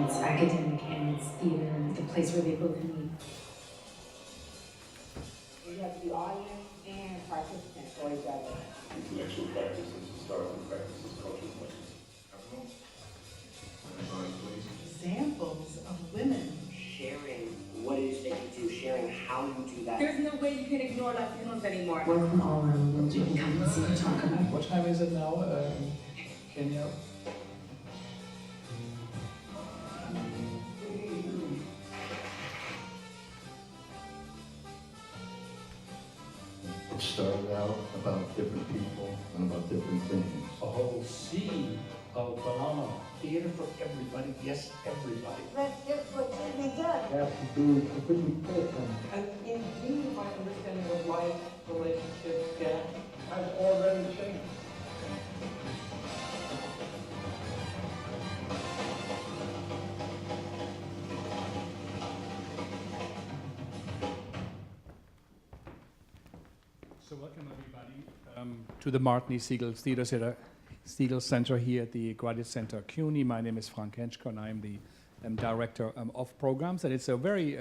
it's academic and it's theater, and the place where they both meet. You have the audience and participants go together. Intellectual practices, historical practices, cultural practices. Examples of women sharing what it is that you do, sharing how you do that. There's no way you can ignore Latinos anymore. We're from all around the world. You can come and see and talk about. What time is it now in Kenya? It started out about different people and about different things. A whole sea of phenomena. Theater for everybody, yes, everybody. That's just what should be done. Have to do to pretty fit And indeed, my understanding of life, relationships, death, has already changed. So welcome everybody to the Martini Segal Theatre Center here at the Graduate Center CUNY. My name is Frank Henschke and I'm the director of programs, and it's a very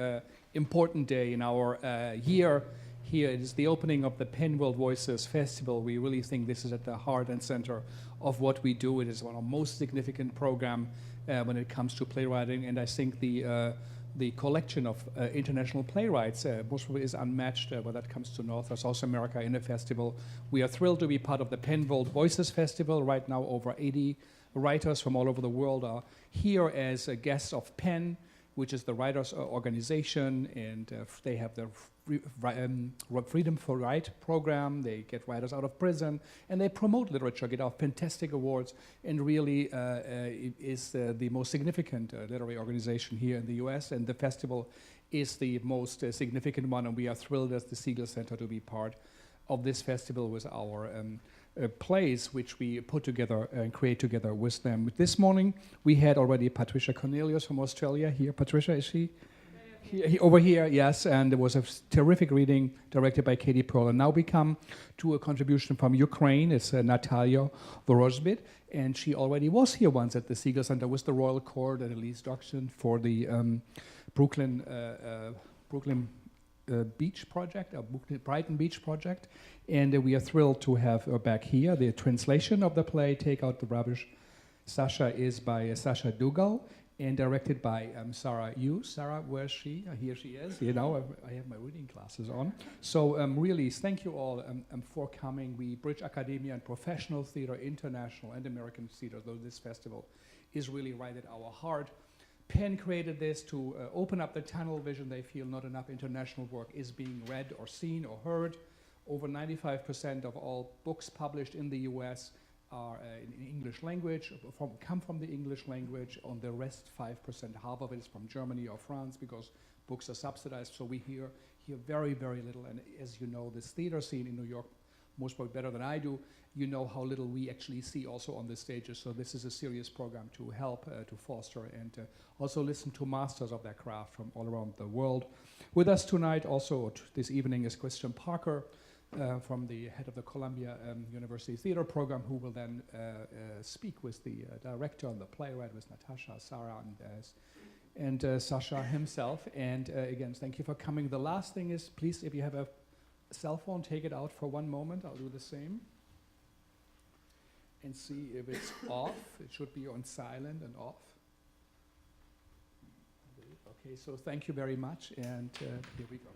important day in our year here. It is the opening of the Penn World Voices Festival. We really think this is at the heart and center of what we do. It is one of the most significant program when it comes to playwriting, and I think the collection of international playwrights most probably is unmatched when that comes to North or South America in a festival. We are thrilled to be part of the Penn World Voices Festival. Right now, over 80 writers from all over the world are here as guests of Penn, which is the writers' organization, and they have the Freedom for Right program. They get writers out of prison, and they promote literature, get out fantastic awards, and really is the most significant literary organization here in the US, and the festival is the most significant one, and we are thrilled as the Segal Center to be part of this festival with our plays, which we put together and create together with them. This morning, we had already Patricia Cornelius from Australia here. Patricia, is she? Over here, yes, and there was a terrific reading directed by Katie Pearl. And now we come to a contribution from Ukraine. It's Natal'ya Vorozhbit, and she already was here once at the Segal Center with the Royal Court and Elise Dockson for the Brooklyn Beach Project, Brighton Beach Project, and we are thrilled to have her back here. The translation of the play, Take Out the Rubbish, Sasha, is by Sasha Dugdale, and directed by Sarah Hughes. Sarah, where's she? Here she is. You know, I have my reading glasses on. So really, thank you all for coming. We bridge academia and professional theater, international and American theater, though this festival is really right at our heart. Penn created this to open up the tunnel vision. They feel not enough international work is being read or seen or heard. Over 95% of all books published in the US are in English language, come from the English language. On the rest, 5%, half of it is from Germany or France, because books are subsidized. So we hear very, very little. And as you know, this theater scene in New York, most probably better than I do, you know how little we actually see also on the stages. So this is a serious program to help, to foster, and also listen to masters of their craft from all around the world. With us tonight also, this evening, is Christian Parker, from the head of the Columbia University Theater Program, who will then speak with the director and the playwright, with Natasha, Sarah, and Sasha himself. And again, thank you for coming. The last thing is, please, if you have a cell phone, take it out for one moment. I'll do the same. And see if it's off. It should be on silent and off. Okay, so thank you very much, and here we go.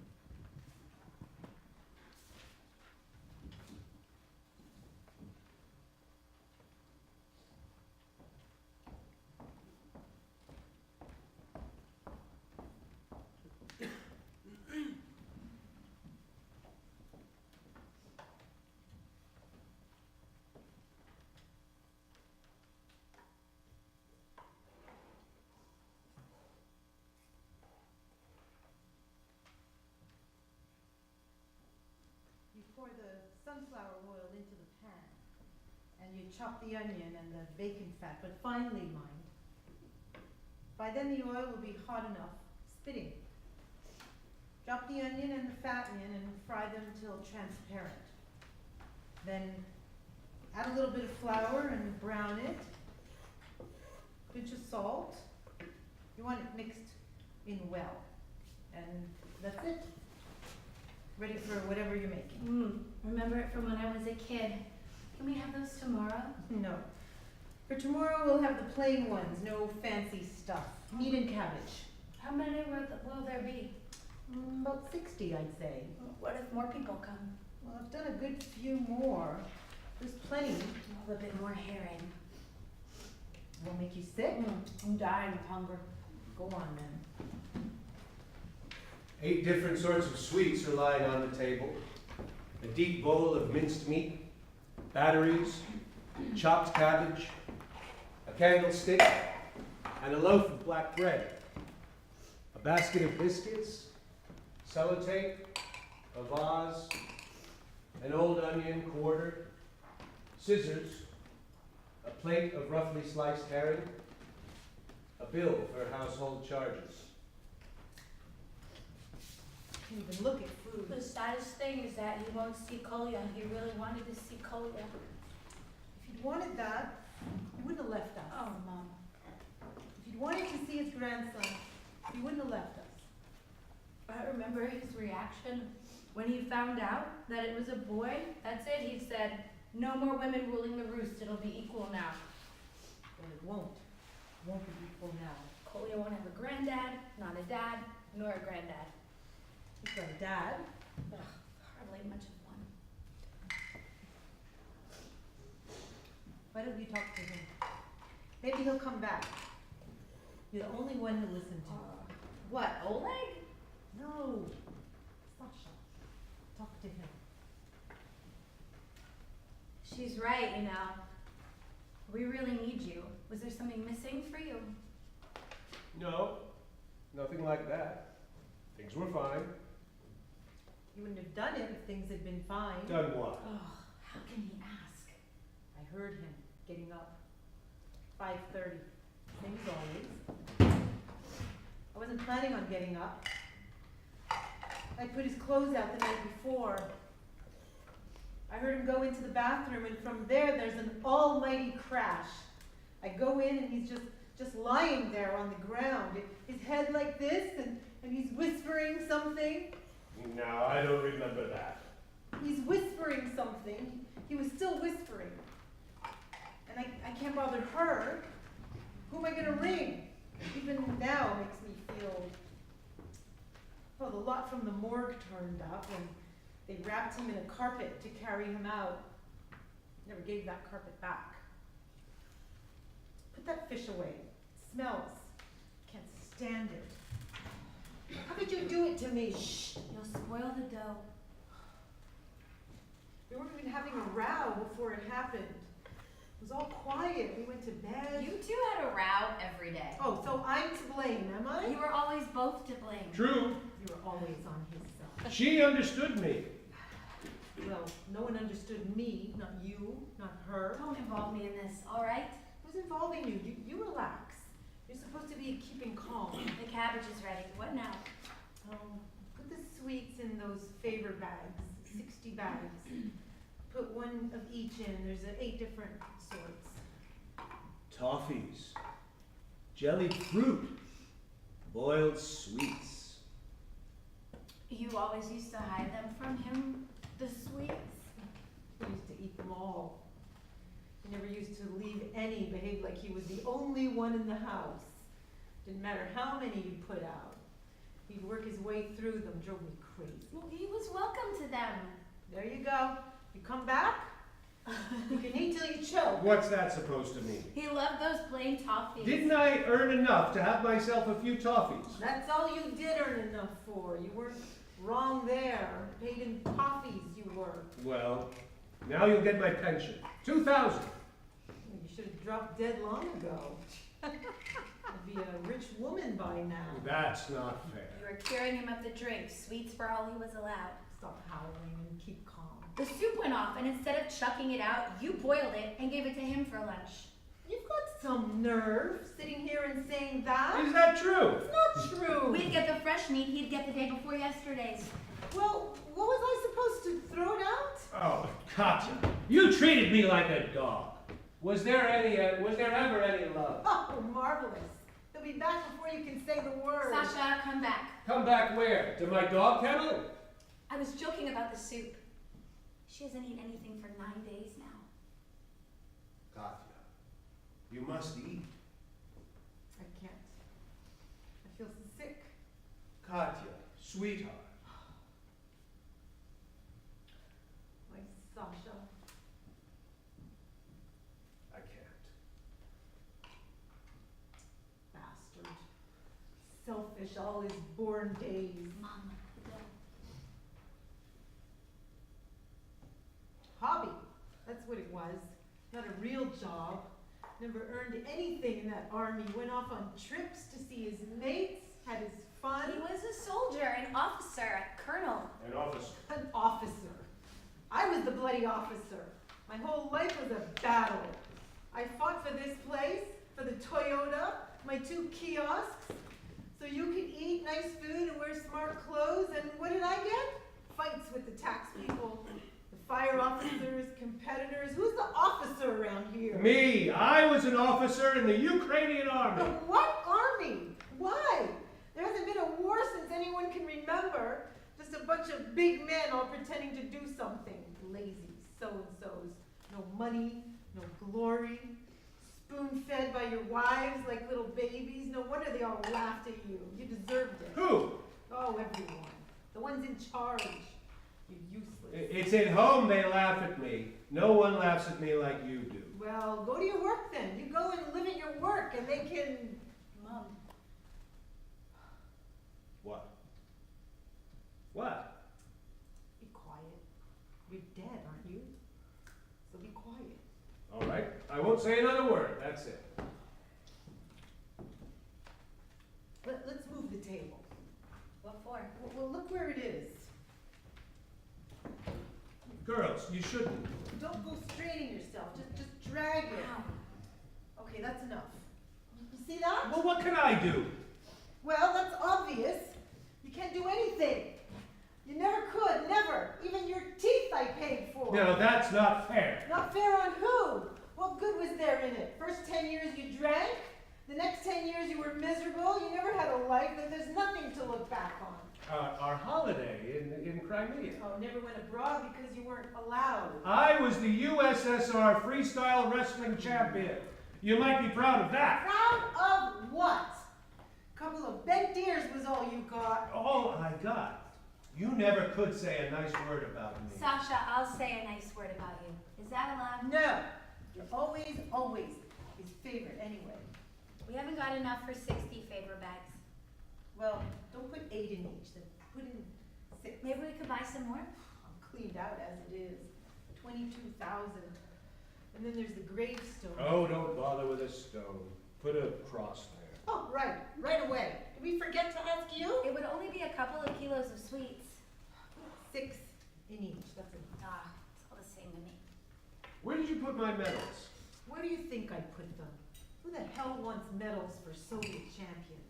Pour the sunflower oil into the pan, and you chop the onion and the bacon fat, but finely mind. By then the oil will be hot enough, spitting. Drop the onion and the fat in and fry them till transparent. Then add a little bit of flour and brown it, pinch of salt, You want it mixed in well. And that's it. Ready for whatever you're making. Remember it from when I was a kid. Can we have those tomorrow? No. For tomorrow, we'll have the plain ones, no fancy stuff. Meat and cabbage. How many will there be? About 60, I'd say. What if more people come? Well, I've done a good few more. There's plenty. A bit more herring. Won't make you sick? I'm dying of hunger. Go on then. 8 different sorts of sweets are lying on the table. A deep bowl of minced meat, batteries, chopped cabbage, a candlestick, and a loaf of black bread. A basket of biscuits, sellotape, a vase, an old onion quartered, scissors, a plate of roughly sliced herring, a bill for household charges. Can't even look at food. The saddest thing is that he won't see Kolya. He really wanted to see Kolya. If he'd wanted that, he wouldn't have left us. Oh, Mom. If he'd wanted to see his grandson, he wouldn't have left us. I remember his reaction when he found out that it was a boy. That's it. He said, "No more women ruling the roost. It'll be equal now." Well, it won't. It won't be equal now. Kolya won't have a granddad, not a dad, nor a granddad. He's got a dad. Ugh, hardly much of one. Why don't you talk to him? Maybe he'll come back. You're the only one who listened to him. What, Oleg? No. Sasha. Talk to him. She's right, you know. We really need you. Was there something missing for you? No, nothing like that. Things were fine. You wouldn't have done it if things had been fine. Done what? Oh, how can he ask? I heard him getting up. 5:30. Same as always. I wasn't planning on getting up. I put his clothes out the night before. I heard him go into the bathroom, and from there, there's an almighty crash. I go in, and he's just lying there on the ground, his head like this, and he's whispering something. No, I don't remember that. He's whispering something. He was still whispering. And I can't bother her. Who am I going to ring? Even now makes me feel... Oh, the lot from the morgue turned up, and they wrapped him in a carpet to carry him out. Never gave that carpet back. Put that fish away. It smells. Can't stand it. How could you do it to me? Shh, you'll spoil the dough. We weren't even having a row before it happened. It was all quiet. We went to bed. You two had a row every day. Oh, so I'm to blame, am I? You were always both to blame. True. You were always on his side. She understood me. Well, no one understood me, not you, not her. Don't involve me in this, all right? Who's involving you? You relax. You're supposed to be keeping calm. The cabbage is ready. What now? Oh, put the sweets in those favor bags, 60 bags. Put one of each in. There's 8 different sorts. Toffees, jellied fruit, boiled sweets. You always used to hide them from him, the sweets. He used to eat them all. He never used to leave any, behaved like he was the only one in the house. Didn't matter how many you put out. He'd work his way through them, drove me crazy. Well, he was welcome to them. There you go. You come back, you can eat till you choke. What's that supposed to mean? He loved those plain toffees. Didn't I earn enough to have myself a few toffees? That's all you did earn enough for. You weren't wrong there. Paid in toffees you were. Well, now you'll get my pension. 2,000. You should have dropped dead long ago. I'd be a rich woman by now. That's not fair. You were curing him of the drink. Sweets were all he was allowed. Stop howling and keep calm. The soup went off, and instead of chucking it out, you boiled it and gave it to him for lunch. You've got some nerve sitting here and saying that. Is that true? It's not true. We'd get the fresh meat, he'd get the day before yesterday's. Well, what was I supposed to throw it out? Oh, Katya, you treated me like a dog. Was there ever any love? Oh, marvelous. There'll be back before you can say the word. Sasha, come back. Come back where? To my dog kennel? I was joking about the soup. She hasn't eaten anything for 9 days now. Katya, you must eat. I can't. I feel sick. Katya, sweetheart. My Sasha. I can't. Bastard. Selfish all his born days. Mom, no. Hobby. That's what it was. Not a real job. Never earned anything in that army. Went off on trips to see his mates. Had his fun. He was a soldier, an officer, a colonel. An officer. An officer. I was the bloody officer. My whole life was a battle. I fought for this place, for the Toyota, my 2 kiosks, so you could eat nice food and wear smart clothes, and what did I get? Fights with the tax people, the fire officers, competitors. Who's the officer around here? Me! I was an officer in the Ukrainian army. The what army? Why? There hasn't been a war since anyone can remember. Just a bunch of big men all pretending to do something. Lazy so-and-sos. No money, no glory. Spoon-fed by your wives like little babies. No wonder they all laughed at you. You deserved it. Who? Oh, everyone. The ones in charge. You're useless. It's at home they laugh at me. No one laughs at me like you do. Well, go to your work then. You go and live at your work and they can... Mom. What? What? Be quiet. You're dead, aren't you? So be quiet. All right, I won't say another word. That's it. Let's move the table. What for? Well, look where it is. Girls, you shouldn't. Don't go straining yourself. Just drag it. Ow. Okay, that's enough. You see that? Well, what can I do? Well, that's obvious. You can't do anything. You never could, never. Even your teeth I paid for. No, that's not fair. Not fair on who? What good was there in it? First 10 years you drank. The next 10 years you were miserable. You never had a life. There's nothing to look back on. Our holiday in Crimea. Oh, never went abroad because you weren't allowed. I was the USSR freestyle wrestling champion. You might be proud of that. Proud of what? A couple of bent ears was all you got. All I got. You never could say a nice word about me. Sasha, I'll say a nice word about you. Is that allowed? No. You're always his favorite anyway. We haven't got enough for 60 favor bags. Well, don't put 8 in each. Then put in 6. Maybe we could buy some more? I'm cleaned out as it is. 22,000. And then there's the gravestone. Oh, don't bother with a stone. Put a cross there. Oh, right away. Did we forget to ask you? It would only be a couple of kilos of sweets. 6 in each. That's enough. Ah, it's all the same to me. Where did you put my medals? Where do you think I put them? Who the hell wants medals for Soviet champions?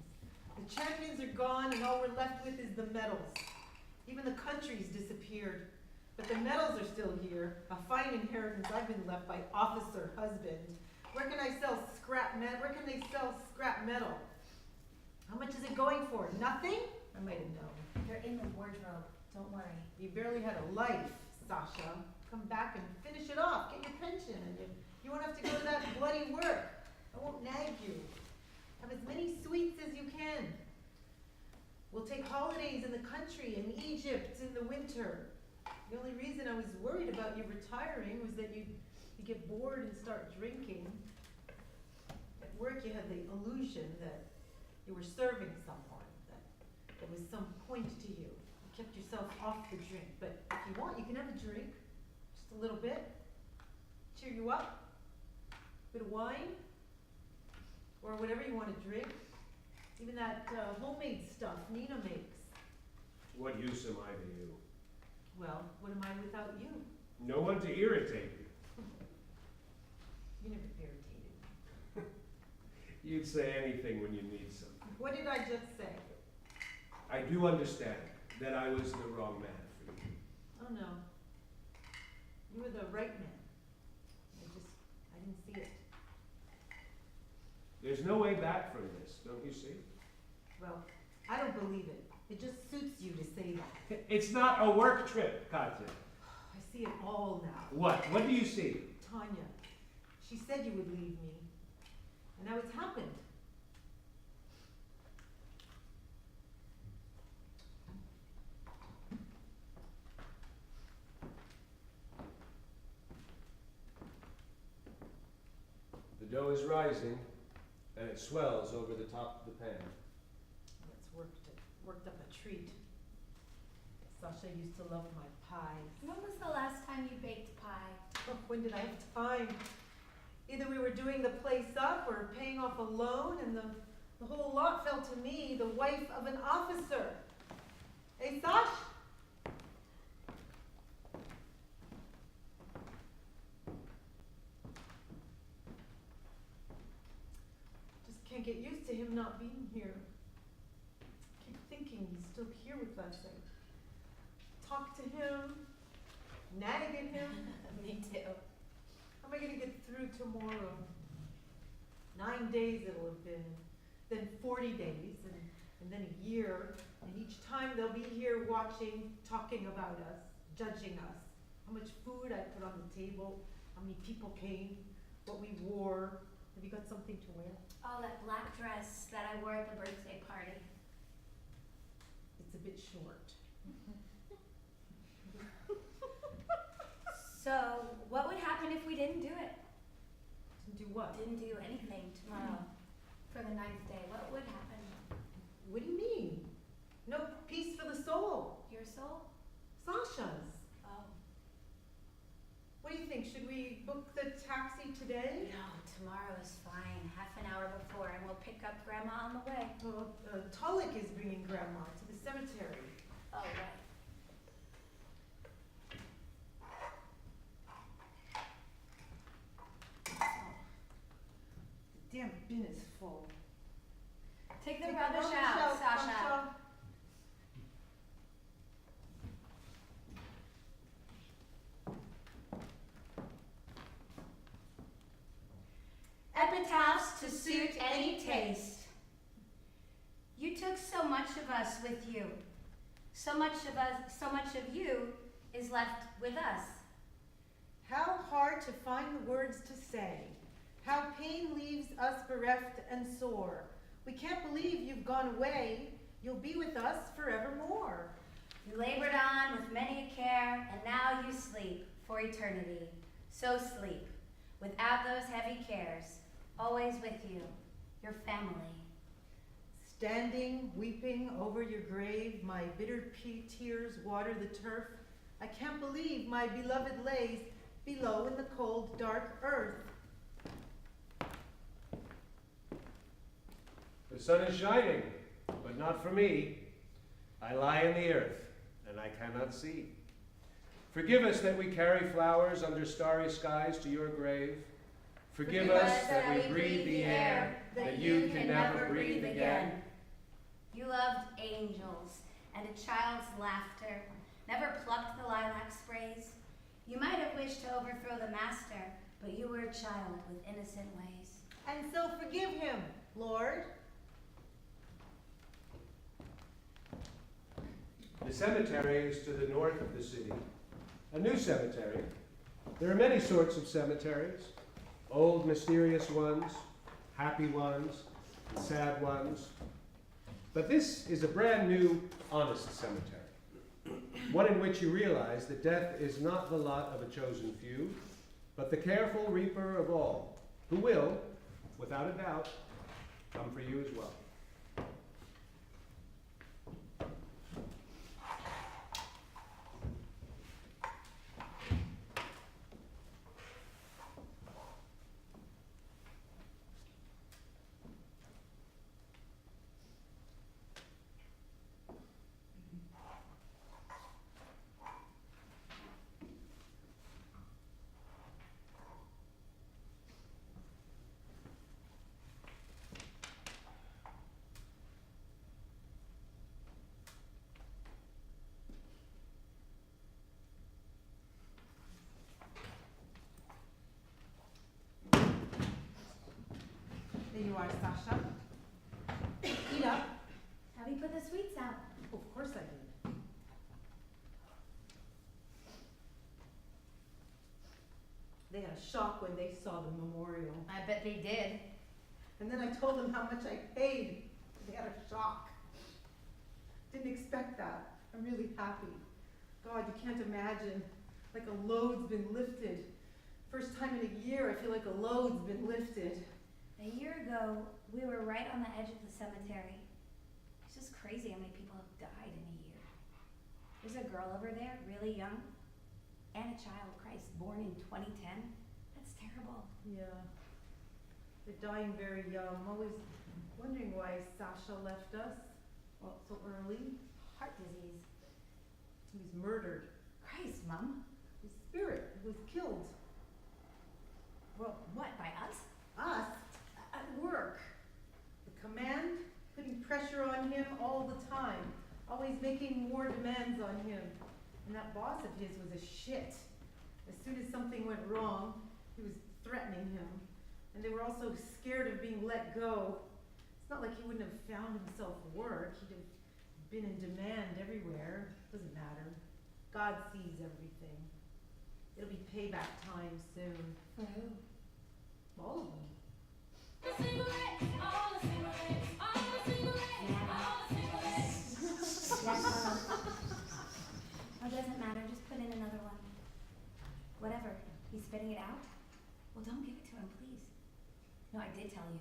The champions are gone and all we're left with is the medals. Even the country's disappeared. But the medals are still here. A fine inheritance I've been left by officer husband. Where can I sell scrap metal? Where can they sell scrap metal? How much is it going for? Nothing? I might have known. They're in the wardrobe. Don't worry. You barely had a life, Sasha. Come back and finish it off. Get your pension and you won't have to go to that bloody work. I won't nag you. Have as many sweets as you can. We'll take holidays in the country, in Egypt, in the winter. The only reason I was worried about you retiring was that you'd get bored and start drinking. At work you had the illusion that you were serving someone, that there was some point to you. You kept yourself off the drink, but if you want, you can have a drink. Just a little bit. Cheer you up. Bit of wine. Or whatever you want to drink. Even that homemade stuff Nina makes. What use am I to you? Well, what am I without you? No one to irritate you. You never irritated me. You'd say anything when you need something. What did I just say? I do understand that I was the wrong man for you. Oh no. You were the right man. I didn't see it. There's no way back from this. don't you see? Well, I don't believe it. It just suits you to say that. It's not a work trip, Katya. I see it all now. What? What do you see? Tanya, she said you would leave me. And now it's happened. The dough is rising, and it swells over the top of the pan. It's worked up a treat. Sasha used to love my pies. When was the last time you baked pie? Oh, when did I have time? Either we were doing the place up or paying off a loan, and the whole lot fell to me, the wife of an officer. Hey, Sash? Just can't get used to him not being here. Keep thinking he's still here with us. I talk to him, nag at him. Me too. How am I going to get through tomorrow? 9 days it'll have been, then 40 days, and then a year. And each time they'll be here watching, talking about us, judging us. How much food I put on the table, how many people came, what we wore. Have you got something to wear? Oh, that black dress that I wore at the birthday party. It's a bit short. So, what would happen if we didn't do it? Do what? Didn't do anything tomorrow for the 9th day. What would happen? What do you mean? No peace for the soul. Your soul? Sasha's. Oh. What do you think? Should we book the taxi today? No, tomorrow is fine. Half an hour before, and we'll pick up Grandma on the way. Well, Tolik is bringing Grandma to the cemetery. Oh, right. The damn bin is full. Take the rubbish out, Sasha. Epitaphs to suit any taste. You took so much of us with you. So much of you is left with us. How hard to find the words to say. How pain leaves us bereft and sore. We can't believe you've gone away. You'll be with us forevermore. You labored on with many a care, and now you sleep for eternity. So sleep, without those heavy cares, always with you, your family. Standing, weeping over your grave, my bitter tears water the turf. I can't believe my beloved lays below in the cold, dark earth. The sun is shining, but not for me. I lie in the earth, and I cannot see. Forgive us that we carry flowers under starry skies to your grave. Forgive us that we breathe the air that you can never breathe again. You loved angels and a child's laughter, never plucked the lilac sprays. You might have wished to overthrow the master, but you were a child with innocent ways. And so forgive him, Lord. The cemetery is to the north of the city, a new cemetery. There are many sorts of cemeteries, old mysterious ones, happy ones, and sad ones. But this is a brand new, honest cemetery, one in which you realize that death is not the lot of a chosen few, but the careful reaper of all, who will, without a doubt, come for you as well. put the sweets out. Of course I did. They had a shock when they saw the memorial. I bet they did. And then I told them how much I paid. They had a shock. Didn't expect that. I'm really happy. God, you can't imagine. Like a load's been lifted. First time in a year, I feel like a load's been lifted. A year ago, we were right on the edge of the cemetery. It's just crazy how many people have died in a year. There's a girl over there, really young, and a child, Christ, born in 2010. That's terrible. Yeah. They're dying very young. I'm always wondering why Sasha left us so early. Heart disease. He was murdered. Christ, Mom. His spirit was killed. Well, what, by us? Us? At work. The command putting pressure on him all the time. Always making more demands on him. And that boss of his was a shit. As soon as something went wrong, he was threatening him. And they were also scared of being let go. It's not like he wouldn't have found himself work. He'd have been in demand everywhere. Doesn't matter. God sees everything. It'll be payback time soon. For who? All of them. Oh, doesn't matter. Just put in another one. Whatever. He's spitting it out? Well, don't give it to him, please. No, I did tell you.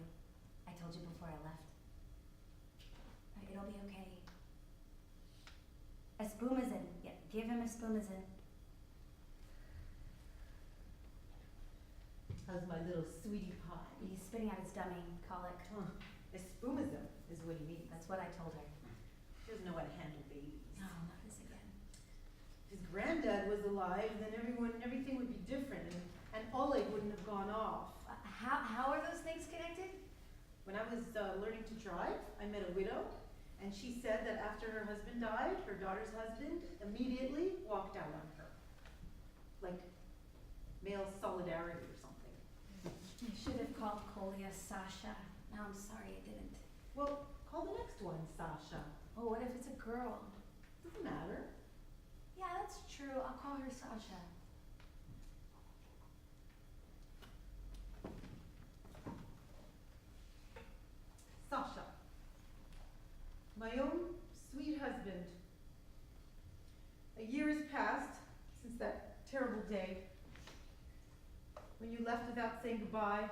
I told you before I left. It'll be okay. A spoomazin. Yeah, give him a spoomazin. How's my little sweetie pie? He's spitting out his dummy. Colic. Espumism is what he means. That's what I told her. She doesn't know how to handle babies. No, not this again. If his granddad was alive, then everything would be different, and Oleg wouldn't have gone off. How are those things connected? When I was learning to drive, I met a widow, and she said that after her husband died, her daughter's husband immediately walked out on her. Like male solidarity or something. I should have called Kolya Sasha. No, I'm sorry I didn't. Well, call the next one Sasha. Oh, what if it's a girl? Doesn't matter. Yeah, that's true. I'll call her Sasha. Sasha. My own sweet husband. A year has passed since that terrible day when you left without saying goodbye.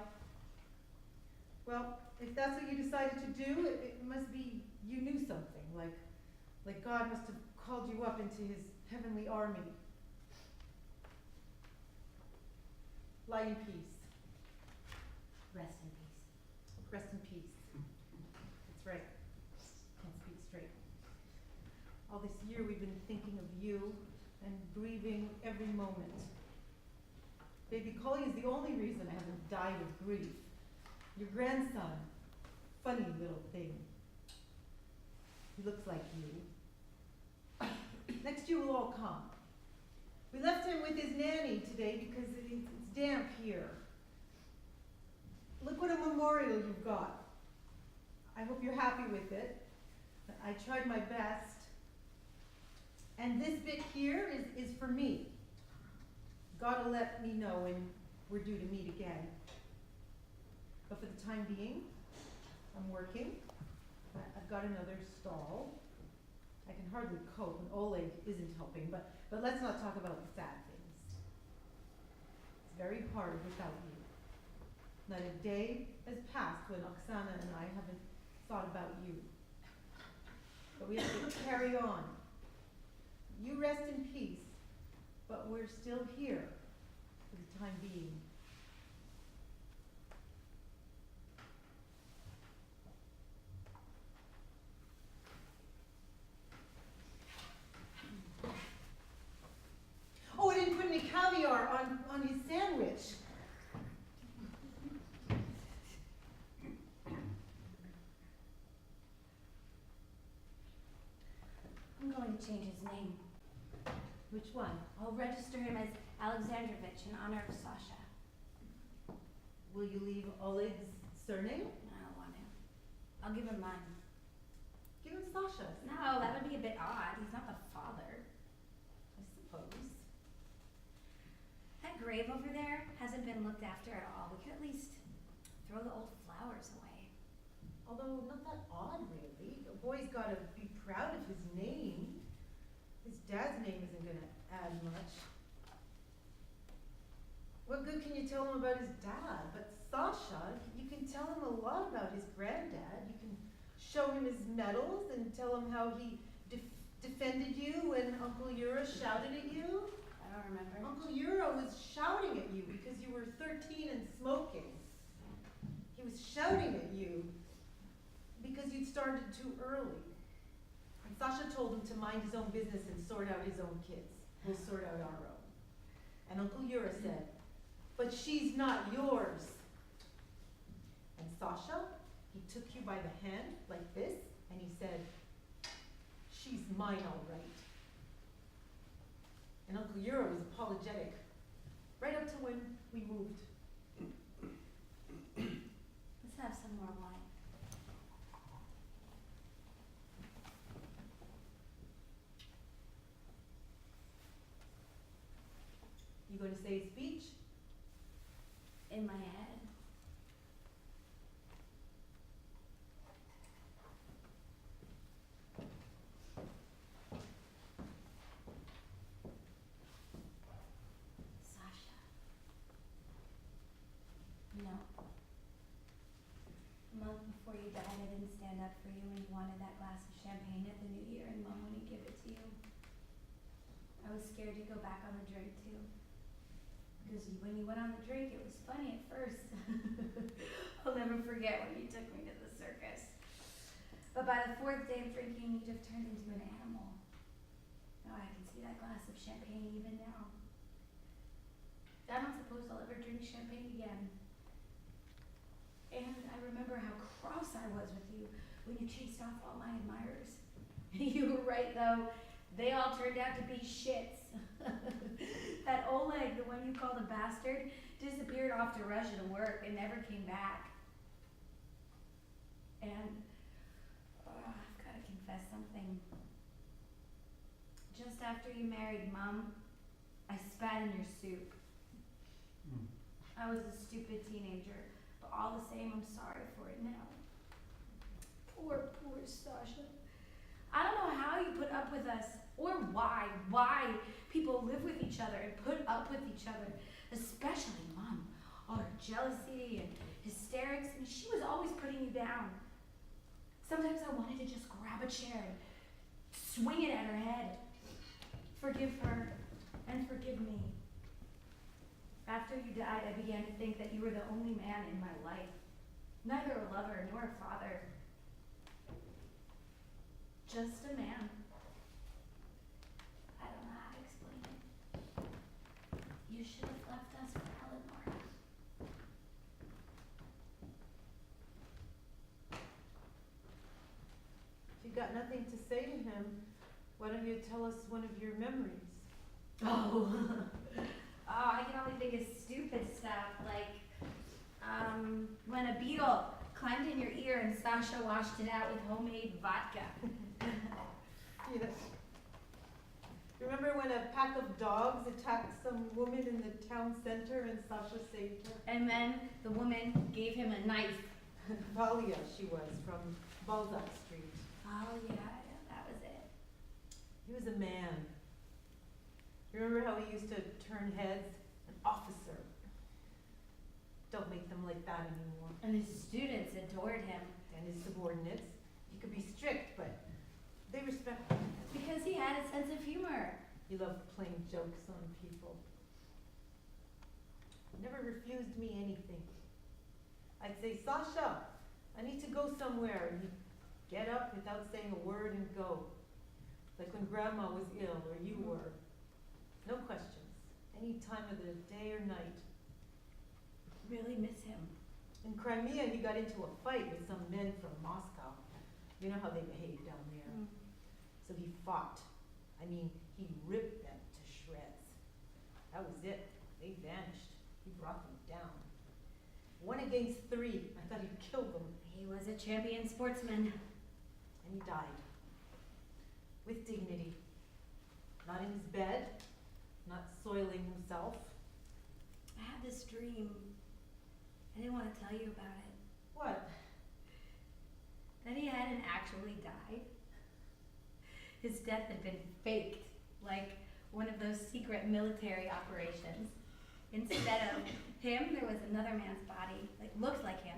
Well, if that's what you decided to do, it must be you knew something, like God must have called you up into his heavenly army. Lie in peace. Rest in peace. Rest in peace. That's right. Can't speak straight. All this year we've been thinking of you and grieving every moment. Baby Kolya is the only reason I haven't died of grief. Your grandson, funny little thing. He looks like you. Next year we'll all come. We left him with his nanny today because it's damp here. Look what a memorial you've got. I hope you're happy with it. I tried my best. And this bit here is for me. God will let me know when we're due to meet again. But for the time being, I'm working. I've got another stall. I can hardly cope when Oleg isn't helping, but let's not talk about the sad things. It's very hard without you. Not a day has passed when Oksana and I haven't thought about you. But we have to carry on. You rest in peace, but we're still here for the time being. Oh, I didn't put any caviar on his sandwich. I'm going to change his name. Which one? I'll register him as Alexandrovich in honor of Sasha. Will you leave Oleg's surname? I don't want him. I'll give him mine. Give him Sasha's. No, that would be a bit odd. He's not the father. I suppose. That grave over there hasn't been looked after at all. We could at least throw the old flowers away. Although not that odd, really. A boy's got to be proud of his name. His dad's name isn't going to add much. What good can you tell him about his dad? But Sasha, you can tell him a lot about his granddad. You can show him his medals and tell him how he defended you when Uncle Yura shouted at you. I don't remember. Uncle Yura was shouting at you because you were 13 and smoking. He was shouting at you because you'd started too early. And Sasha told him to mind his own business and sort out his own kids. We'll sort out our own. And Uncle Yura said, "But she's not yours." And Sasha, he took you by the hand like this, and he said, "She's mine all right." And Uncle Yura was apologetic, right up to when we moved. Let's have some more wine. You going to say a speech? In my head. Sasha. You know, a month before you died, I didn't stand up for you when you wanted that glass of champagne at the New Year and Mom wouldn't give it to you. I was scared you'd go back on the drink too. Because when you went on the drink, it was funny at first. I'll never forget when you took me to the circus. But by the fourth day of drinking, you'd have turned into an animal. Now I can see that glass of champagne even now. I don't suppose I'll ever drink champagne again. And I remember how cross I was with you when you chased off all my admirers. You were right though. They all turned out to be shits. That Oleg, the one you called a bastard, disappeared off to Russia to work and never came back. And I've got to confess something. Just after you married Mom, I spat in your soup. I was a stupid teenager, but all the same, I'm sorry for it now. Poor Sasha. I don't know how you put up with us, or why people live with each other and put up with each other, especially Mom. All her jealousy and hysterics, and she was always putting you down. Sometimes I wanted to just grab a chair and swing it at her head. Forgive her and forgive me. After you died, I began to think that you were the only man in my life. Neither a lover nor a father. Just a man. I don't know how to explain it. You should have left us for Eleanor. If you got nothing to say to him, why don't you tell us one of your memories? Oh, I can only think of stupid stuff, like when a beetle climbed in your ear and Sasha washed it out with homemade vodka. Yes. Remember when a pack of dogs attacked some woman in the town center and Sasha saved her? And then the woman gave him a knife. Valia, she was, from Balzac Street. Oh yeah, that was it. He was a man. Remember how he used to turn heads? An officer. Don't make them like that anymore. And his students adored him. And his subordinates. He could be strict, but they respected him. Because he had a sense of humor. He loved playing jokes on people. Never refused me anything. I'd say, Sasha, I need to go somewhere. And he'd get up without saying a word and go. Like when Grandma was ill or you were. No questions. Any time of the day or night. Really miss him. In Crimea, he got into a fight with some men from Moscow. You know how they behave down there. So he fought. I mean, he ripped them to shreds. That was it. They vanished. He brought them down. 1 against 3. I thought he'd kill them. He was a champion sportsman. And he died. With dignity. Not in his bed, not soiling himself. I had this dream. I didn't want to tell you about it. What? That he hadn't actually died. His death had been faked, like one of those secret military operations. Instead of him, there was another man's body that looked like him.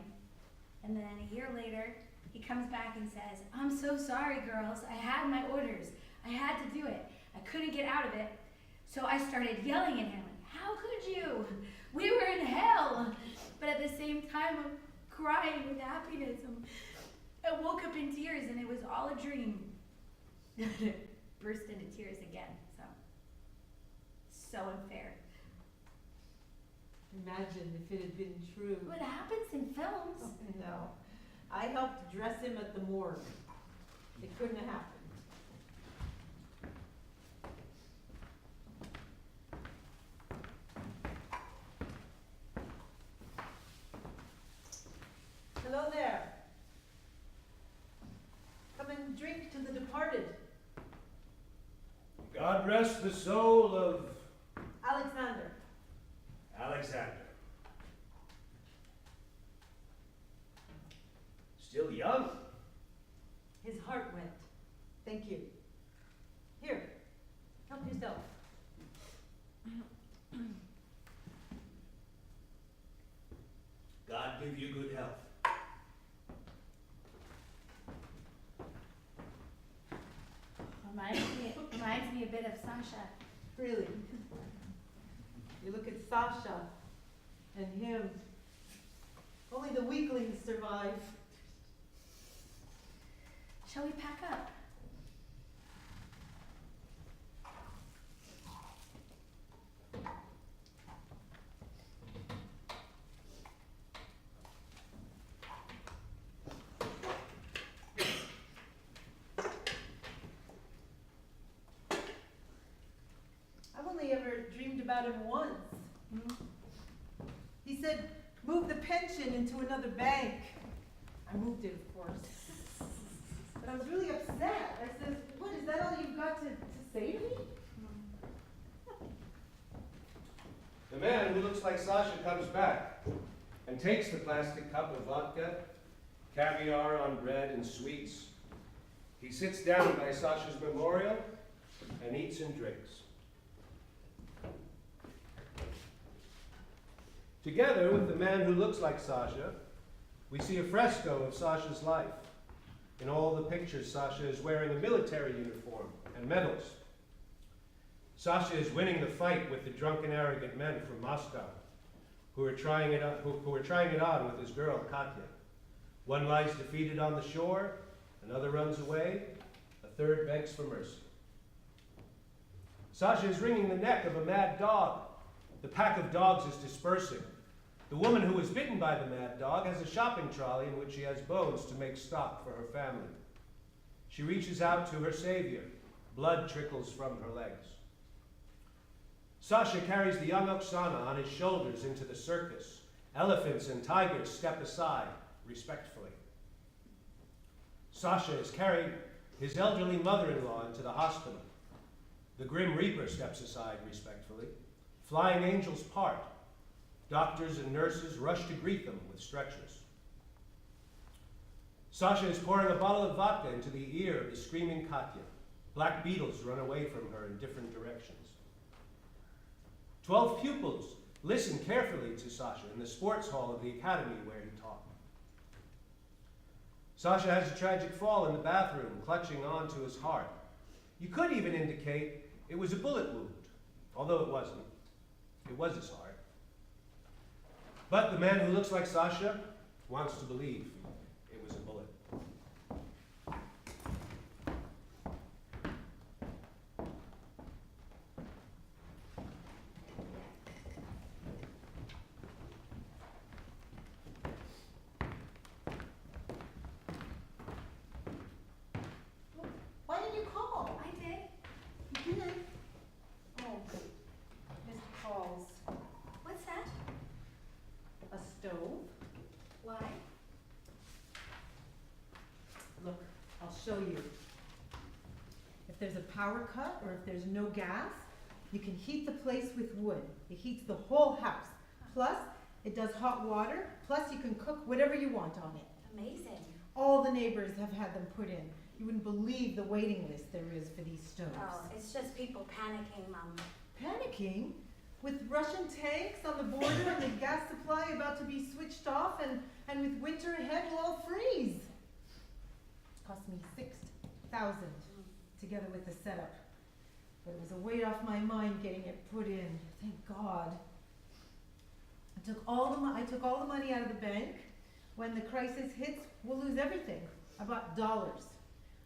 And then a year later, he comes back and says, "I'm so sorry, girls. I had my orders. I had to do it. I couldn't get out of it." So I started yelling at him, "How could you? We were in hell." But at the same time, I'm crying with happiness. I woke up in tears and it was all a dream. I burst into tears again, so unfair. Imagine if it had been true. What happens in films? Oh, no. I helped dress him at the morgue. It couldn't have happened. Hello there. Come and drink to the departed. God rest the soul of Alexander. Alexander. Still young. His heart went. Thank you. Here, help yourself. God give you good health. Reminds me a bit of Sasha. Really. You look at Sasha and him. Only the weaklings survive. Shall we pack up? I've only ever dreamed about him once. He said, move the pension into another bank. I moved it, of course. But I was really upset. I said, what, is that all you've got to say to me? The man who looks like Sasha comes back and takes the plastic cup of vodka, caviar on bread and sweets. He sits down by Sasha's memorial and eats and drinks. Together with the man who looks like Sasha, we see a fresco of Sasha's life. In all the pictures, Sasha is wearing a military uniform and medals. Sasha is winning the fight with the drunken, arrogant men from Moscow who are trying it on with his girl, Katya. One lies defeated on the shore, another runs away, a third begs for mercy. Sasha is wringing the neck of a mad dog. The pack of dogs is dispersing. The woman who was bitten by the mad dog has a shopping trolley in which she has bones to make stock for her family. She reaches out to her savior. Blood trickles from her legs. Sasha carries the young Oksana on his shoulders into the circus. Elephants and tigers step aside respectfully. Sasha is carrying his elderly mother-in-law into the hospital. The Grim Reaper steps aside respectfully. Flying angels part. Doctors and nurses rush to greet them with stretchers. Sasha is pouring a bottle of vodka into the ear of the screaming Katya. Black beetles run away from her in different directions. 12 pupils listen carefully to Sasha in the sports hall of the academy where he taught. Sasha has a tragic fall in the bathroom, clutching onto his heart. You could even indicate it was a bullet wound, although it wasn't. It was his heart. But the man who looks like Sasha wants to believe it was a bullet. Why did you call? I did. You didn't. Oh, missed calls. What's that? A stove? Why? show you. If there's a power cut or if there's no gas, you can heat the place with wood. It heats the whole house. Plus, it does hot water. Plus, you can cook whatever you want on it. Amazing. All the neighbors have had them put in. You wouldn't believe the waiting list there is for these stoves. Oh, it's just people panicking, Mom. Panicking? With Russian tanks on the border and the gas supply about to be switched off and with winter ahead, we'll all freeze. It cost me $6,000 together with the setup. But it was a weight off my mind getting it put in. Thank God. I took all the money out of the bank. When the crisis hits, we'll lose everything. I bought dollars.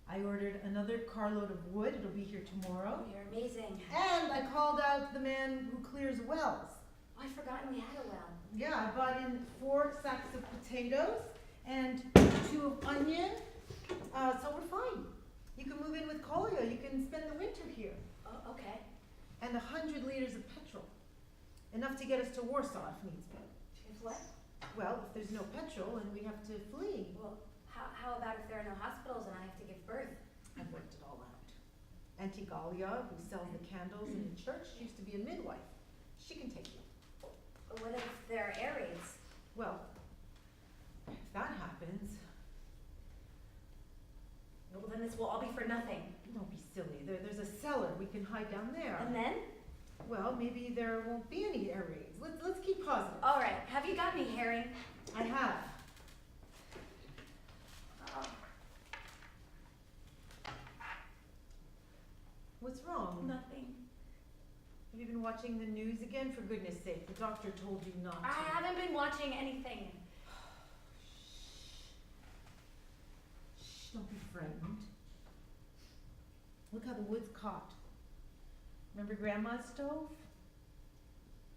I ordered another carload of wood. It'll be here tomorrow. Oh, you're amazing. And I called out the man who clears wells. Oh, I'd forgotten we had a well. Yeah, I bought in 4 sacks of potatoes and 2 of onion. So we're fine. You can move in with Kolya. You can spend the winter here. Oh, okay. And 100 liters of petrol. Enough to get us to Warsaw if needs be. If what? Well, if there's no petrol and we have to flee. Well, how about if there are no hospitals and I have to give birth? I've worked it all out. Auntie Galia, who sells the candles in the church, used to be a midwife. She can take you. But what if there are air raids? Well, if that happens, Well, then this will all be for nothing. don't be silly. There's a cellar we can hide down there. And then? Well, maybe there won't be any air raids. Let's keep positive. All right. Have you got any herring? I have. What's wrong? Nothing. Have you been watching the news again? For goodness sake, the doctor told you not to. I haven't been watching anything. Shh, don't be frightened. Look how the wood's caught. Remember Grandma's stove?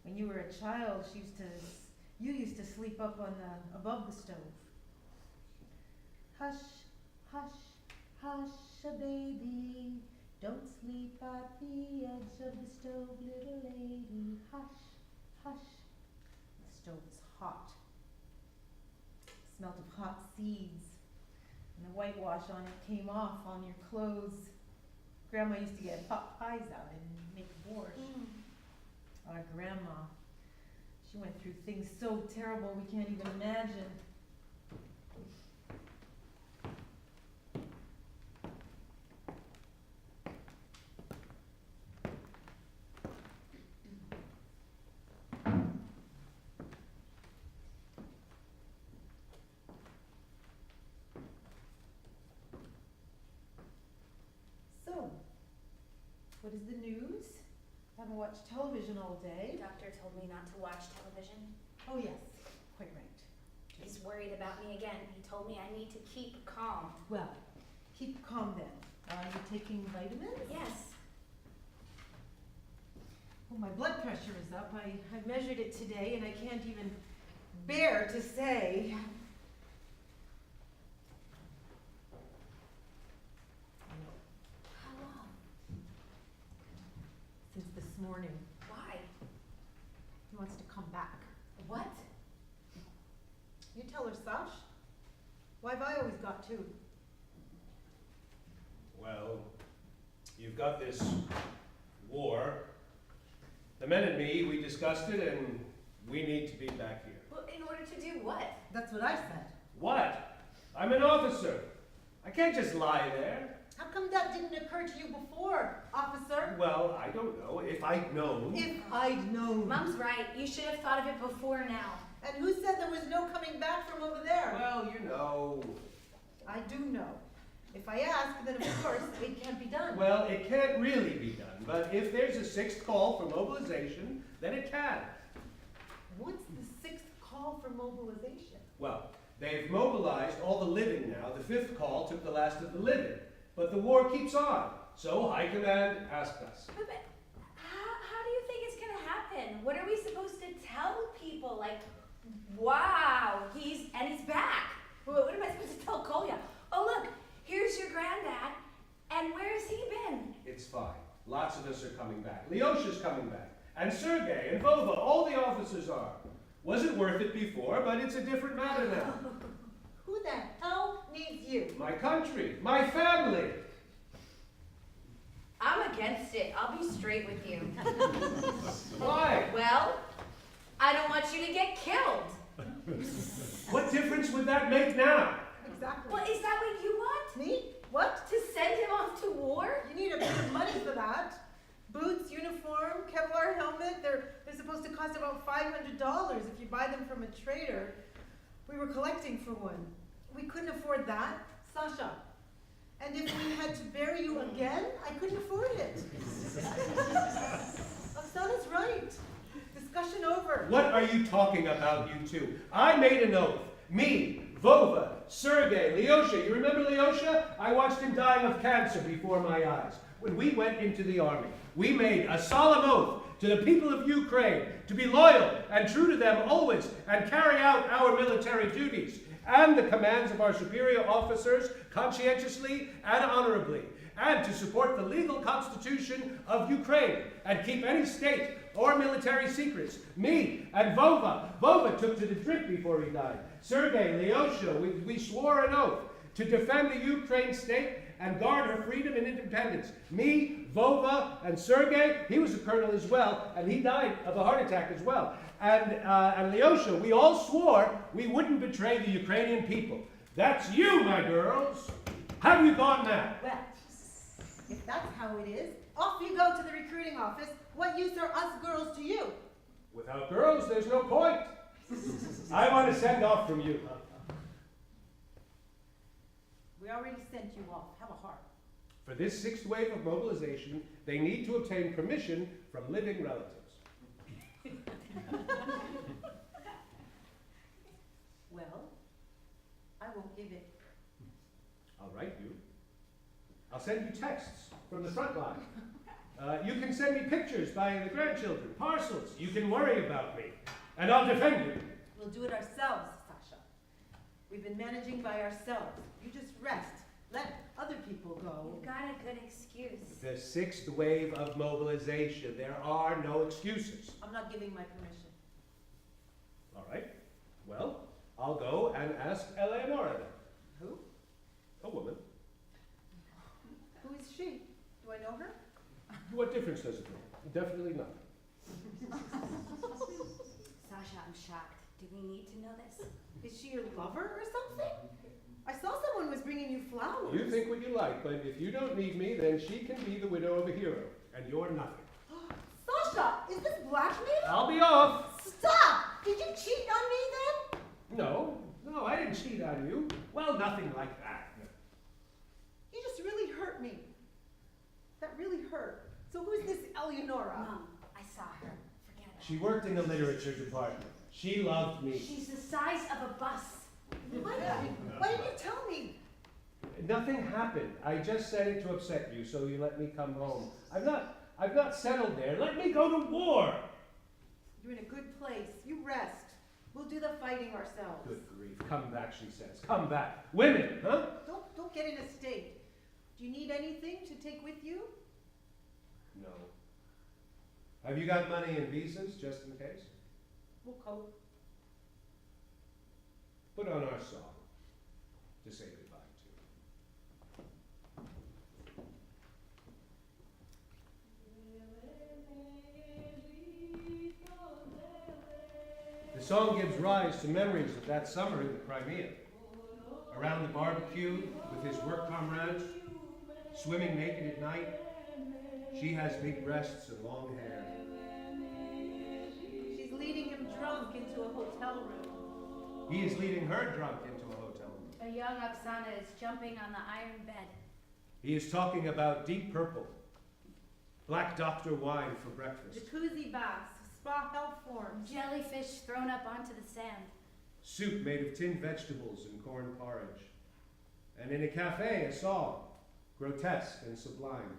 When you were a child, you used to sleep up on above the stove. Hush, hush, hush, a baby. Don't sleep at the edge of the stove, little lady. Hush, hush. The stove is hot. Smelled of hot seeds. And the whitewash on it came off on your clothes. Grandma used to get hot pies out and make borscht. Our grandma, she went through things so terrible we can't even imagine. So, what is the news? Haven't watched television all day. Doctor told me not to watch television. Oh yes, quite right. He's worried about me again. He told me I need to keep calm. Well, keep calm then. Are you taking vitamins? Yes. Well, my blood pressure is up. I measured it today and I can't even bear to say. How long? Since this morning. Why? He wants to come back. What? You tell her, Sash. Why have I always got to? Well, you've got this war. The men and me, we discussed it, and we need to be back here. Well, in order to do what? That's what I said. What? I'm an officer. I can't just lie there. How come that didn't occur to you before, officer? Well, I don't know. If I'd known. If I'd known. Mom's right. You should have thought of it before now. And who said there was no coming back from over there? Well, you know. I do know. If I ask, then of course it can't be done. Well, it can't really be done, but if there's a 6th call for mobilization, then it can. What's the 6th call for mobilization? Well, they've mobilized all the living now. The 5th call took the last of the living. But the war keeps on. So High Command asked us. But how do you think it's going to happen? What are we supposed to tell people? Like, wow, he's back. What am I supposed to tell Kolya? Oh, look, here's your granddad. And where has he been? It's fine. Lots of us are coming back. Lyosha's coming back. And Sergei and Vova, all the officers are. Wasn't worth it before, but it's a different matter now. Who the hell needs you? My country, my family. I'm against it. I'll be straight with you. Why? Well, I don't want you to get killed. What difference would that make now? Exactly. Well, is that what you want? Me? What? To send him off to war? You need a bit of money for that. Boots, uniform, Kevlar helmet, they're supposed to cost about $500 if you buy them from a trader. We were collecting for one. We couldn't afford that. Sasha. And if we had to bury you again, I couldn't afford it. Oksana's right. Discussion over. What are you talking about, you two? I made an oath. Me, Vova, Sergei, Lyosha. You remember Lyosha? I watched him dying of cancer before my eyes. When we went into the army, we made a solemn oath to the people of Ukraine to be loyal and true to them always and carry out our military duties and the commands of our superior officers conscientiously and honorably, and to support the legal constitution of Ukraine and keep any state or military secrets. Me and Vova took to the drink before he died. Sergei, Lyosha, we swore an oath to defend the Ukraine state and guard her freedom and independence. Me, Vova, and Sergei, he was a colonel as well, and he died of a heart attack as well. And Lyosha, we all swore we wouldn't betray the Ukrainian people. That's you, my girls. Have you gone now? Well, if that's how it is, off you go to the recruiting office. What use are us girls to you? Without girls, there's no point. I want to send off from you. We already sent you off. Have a heart. For this sixth wave of mobilization, they need to obtain permission from living relatives. Well, I won't give it. I'll write you. I'll send you texts from the front line. You can send me pictures by the grandchildren, parcels. You can worry about me, and I'll defend you. We'll do it ourselves, Sasha. We've been managing by ourselves. You just rest. Let other people go. You've got a good excuse. The sixth wave of mobilization. There are no excuses. I'm not giving my permission. All right. Well, I'll go and ask Eleonora then. Who? A woman. Who is she? Do I know her? What difference does it make? Definitely not. Sasha, I'm shocked. Do we need to know this? Is she your lover or something? I saw someone was bringing you flowers. You think what you like, but if you don't need me, then she can be the widow of a hero, and you're nothing. Sasha, is this blackmail? I'll be off. Stop! Did you cheat on me then? No, I didn't cheat on you. Well, nothing like that. You just really hurt me. That really hurt. So who's this Eleonora? Mom, I saw her. Forget it. She worked in the literature department. She loved me. She's the size of a bus. Why didn't you tell me? Nothing happened. I just said it to upset you, so you let me come home. I've not settled there. Let me go to war. You're in a good place. You rest. We'll do the fighting ourselves. Good grief. Come back, she says. Come back. Women, huh? Don't get in a state. Do you need anything to take with you? No. Have you got money and visas, just in case? We'll cope. Put on our song to say goodbye to. The song gives rise to memories of that summer in the Crimea, around the barbecue with his work comrades, swimming naked at night. She has big breasts and long hair. She's leading him drunk into a hotel room. He is leading her drunk into a hotel room. A young Oksana is jumping on the iron bed. He is talking about Deep Purple, Black Doctor wine for breakfast, Jacuzzi baths, spa health forms. Jellyfish thrown up onto the sand. soup made of tinned vegetables and corn porridge, and in a cafe a song, grotesque and sublime.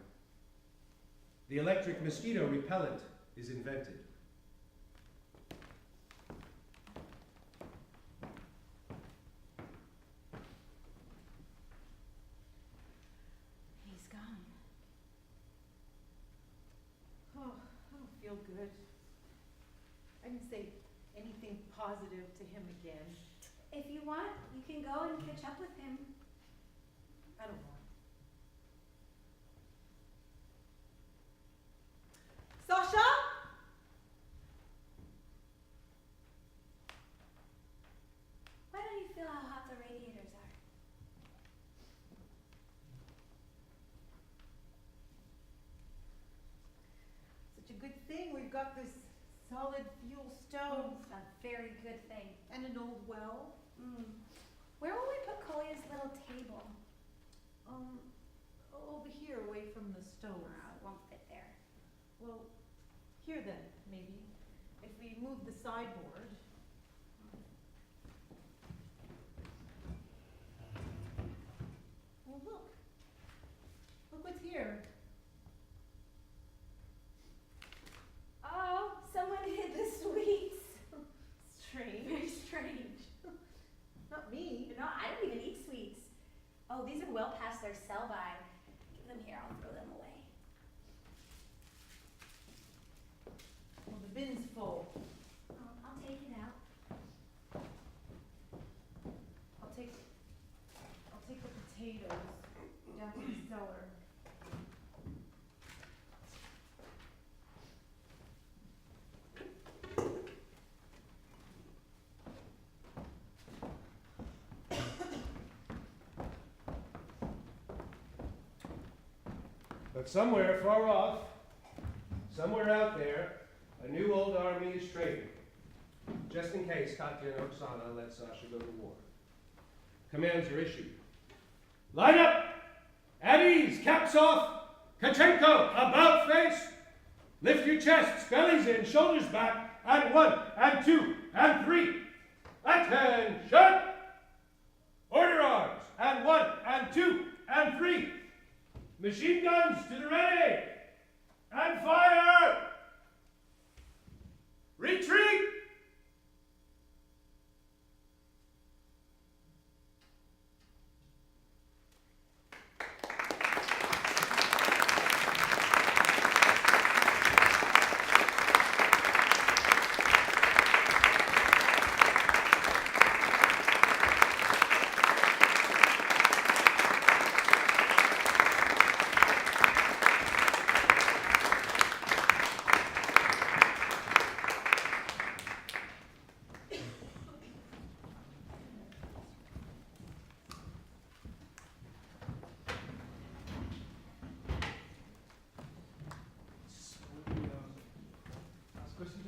The electric mosquito repellent is invented. He's gone. Oh, I don't feel good. I didn't say anything positive to him again. If you want, you can go and catch up with him. solid fuel stove. A very good thing. And an old well. Where will we put Kolya's little table? Over here, away from the stove. It won't fit there. Well, here then, maybe. If we move the sideboard. Well, look. Look what's here. Oh, someone hid the sweets. Strange. Very strange. Not me. No, I don't even eat sweets. Oh, these are well past their sell-by. Give them here, I'll throw them away. Well, the bin's full. I'll take it out. I'll take the potatoes down to the cellar. But somewhere far off, somewhere out there, a new old army is training. Just in case Katya and Oksana let Sasha go to war. Commands are issued. Line up! At ease, caps off! Kachenko, about face! Lift your chests, bellies in, shoulders back, and 1, and 2, and 3. Attention! Order arms, and 1, and 2, and 3. Machine guns to the ready! And fire! Retreat!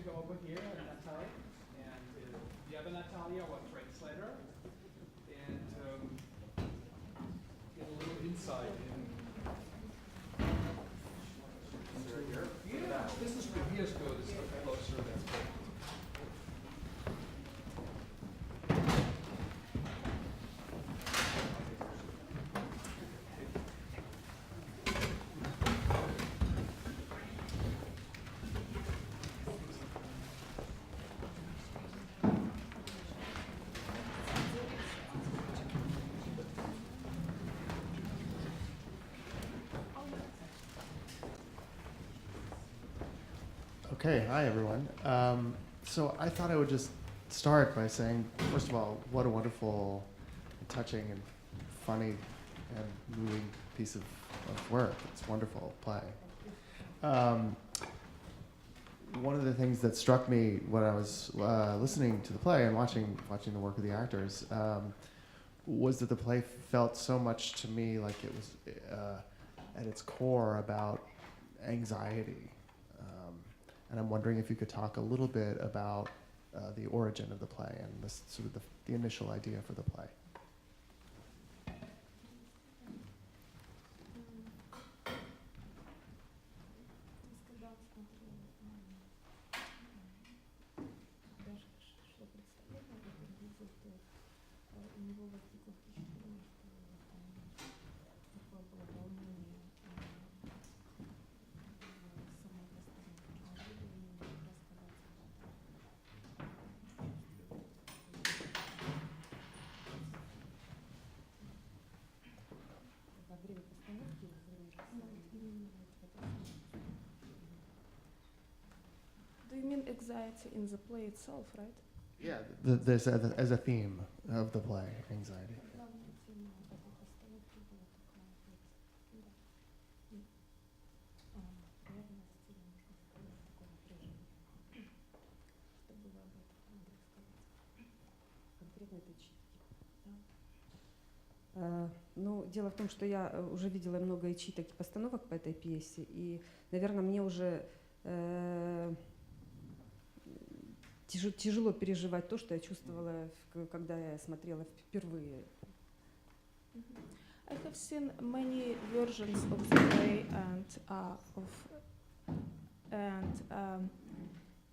Over here, Natal'ya, and the other Natal'ya, our translator, and get a little insight in. Yeah, this is good. Here's good. It's closer. That's good. Okay, hi everyone. So I thought I would just start by saying, first of all, what a wonderful, touching, and funny, and moving piece of work. It's a wonderful play. One of the things that struck me when I was listening to the play and watching the work of the actors was that the play felt so much to me like it was at its core about anxiety. And I'm wondering if you could talk a little bit about the origin of the play and sort of the initial idea for the play. Do you mean anxiety in the play itself, right? Yeah, there's as a theme of the play, anxiety. Ну, дело в том, что я уже видела много и читок, и постановок по этой пьесе, и, наверное, мне уже тяжело переживать то, что я чувствовала, когда я смотрела впервые. I have seen many versions of the play, and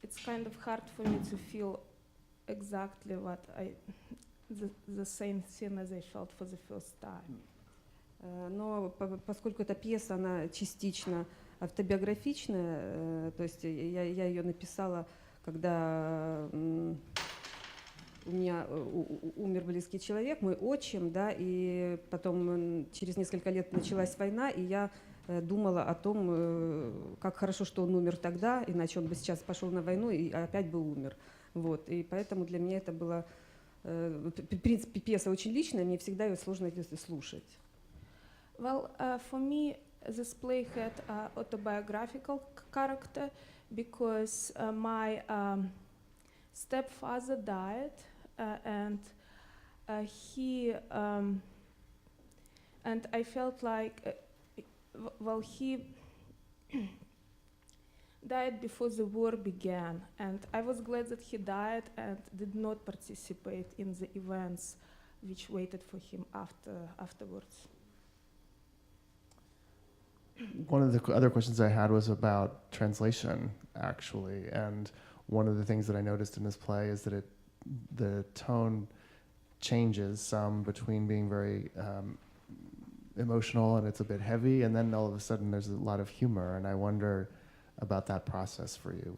it's kind of hard for me to feel exactly the same thing as I felt for the first time. Но поскольку эта пьеса, она частично автобиографичная, то есть я ее написала, когда у меня умер близкий человек, мой отчим, да, и потом через несколько лет началась война, и я думала о том, как хорошо, что он умер тогда, иначе он бы сейчас пошел на войну и опять бы умер. Вот. И поэтому для меня это было, в принципе, пьеса очень личная, мне всегда ее сложно слушать. Well, for me, this play had an autobiographical character because my stepfather died, and I felt like, he died before the war began, and I was glad that he died and did not participate in the events which waited for him afterwards. One of the other questions I had was about translation, actually, and one of the things that I noticed in this play is that the tone changes some between being very emotional and it's a bit heavy, and then all of a sudden there's a lot of humor, and I wonder about that process for you,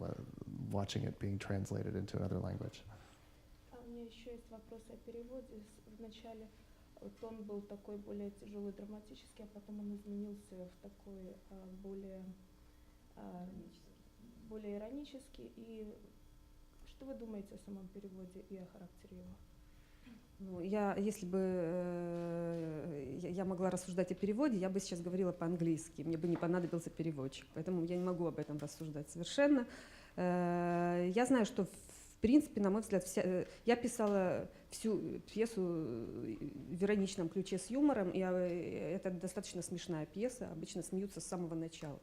watching it being translated into another language. У меня еще есть вопрос о переводе. Вначале тон был такой более тяжелый, драматический, а потом он изменился в такой более иронический. И что вы думаете о самом переводе и о характере его? Ну, если бы я могла рассуждать о переводе, я бы сейчас говорила по-английски, мне бы не понадобился переводчик, поэтому я не могу об этом рассуждать совершенно. Я знаю, что в принципе, на мой взгляд, я писала всю пьесу в ироничном ключе с юмором, и это достаточно смешная пьеса, обычно смеются с самого начала.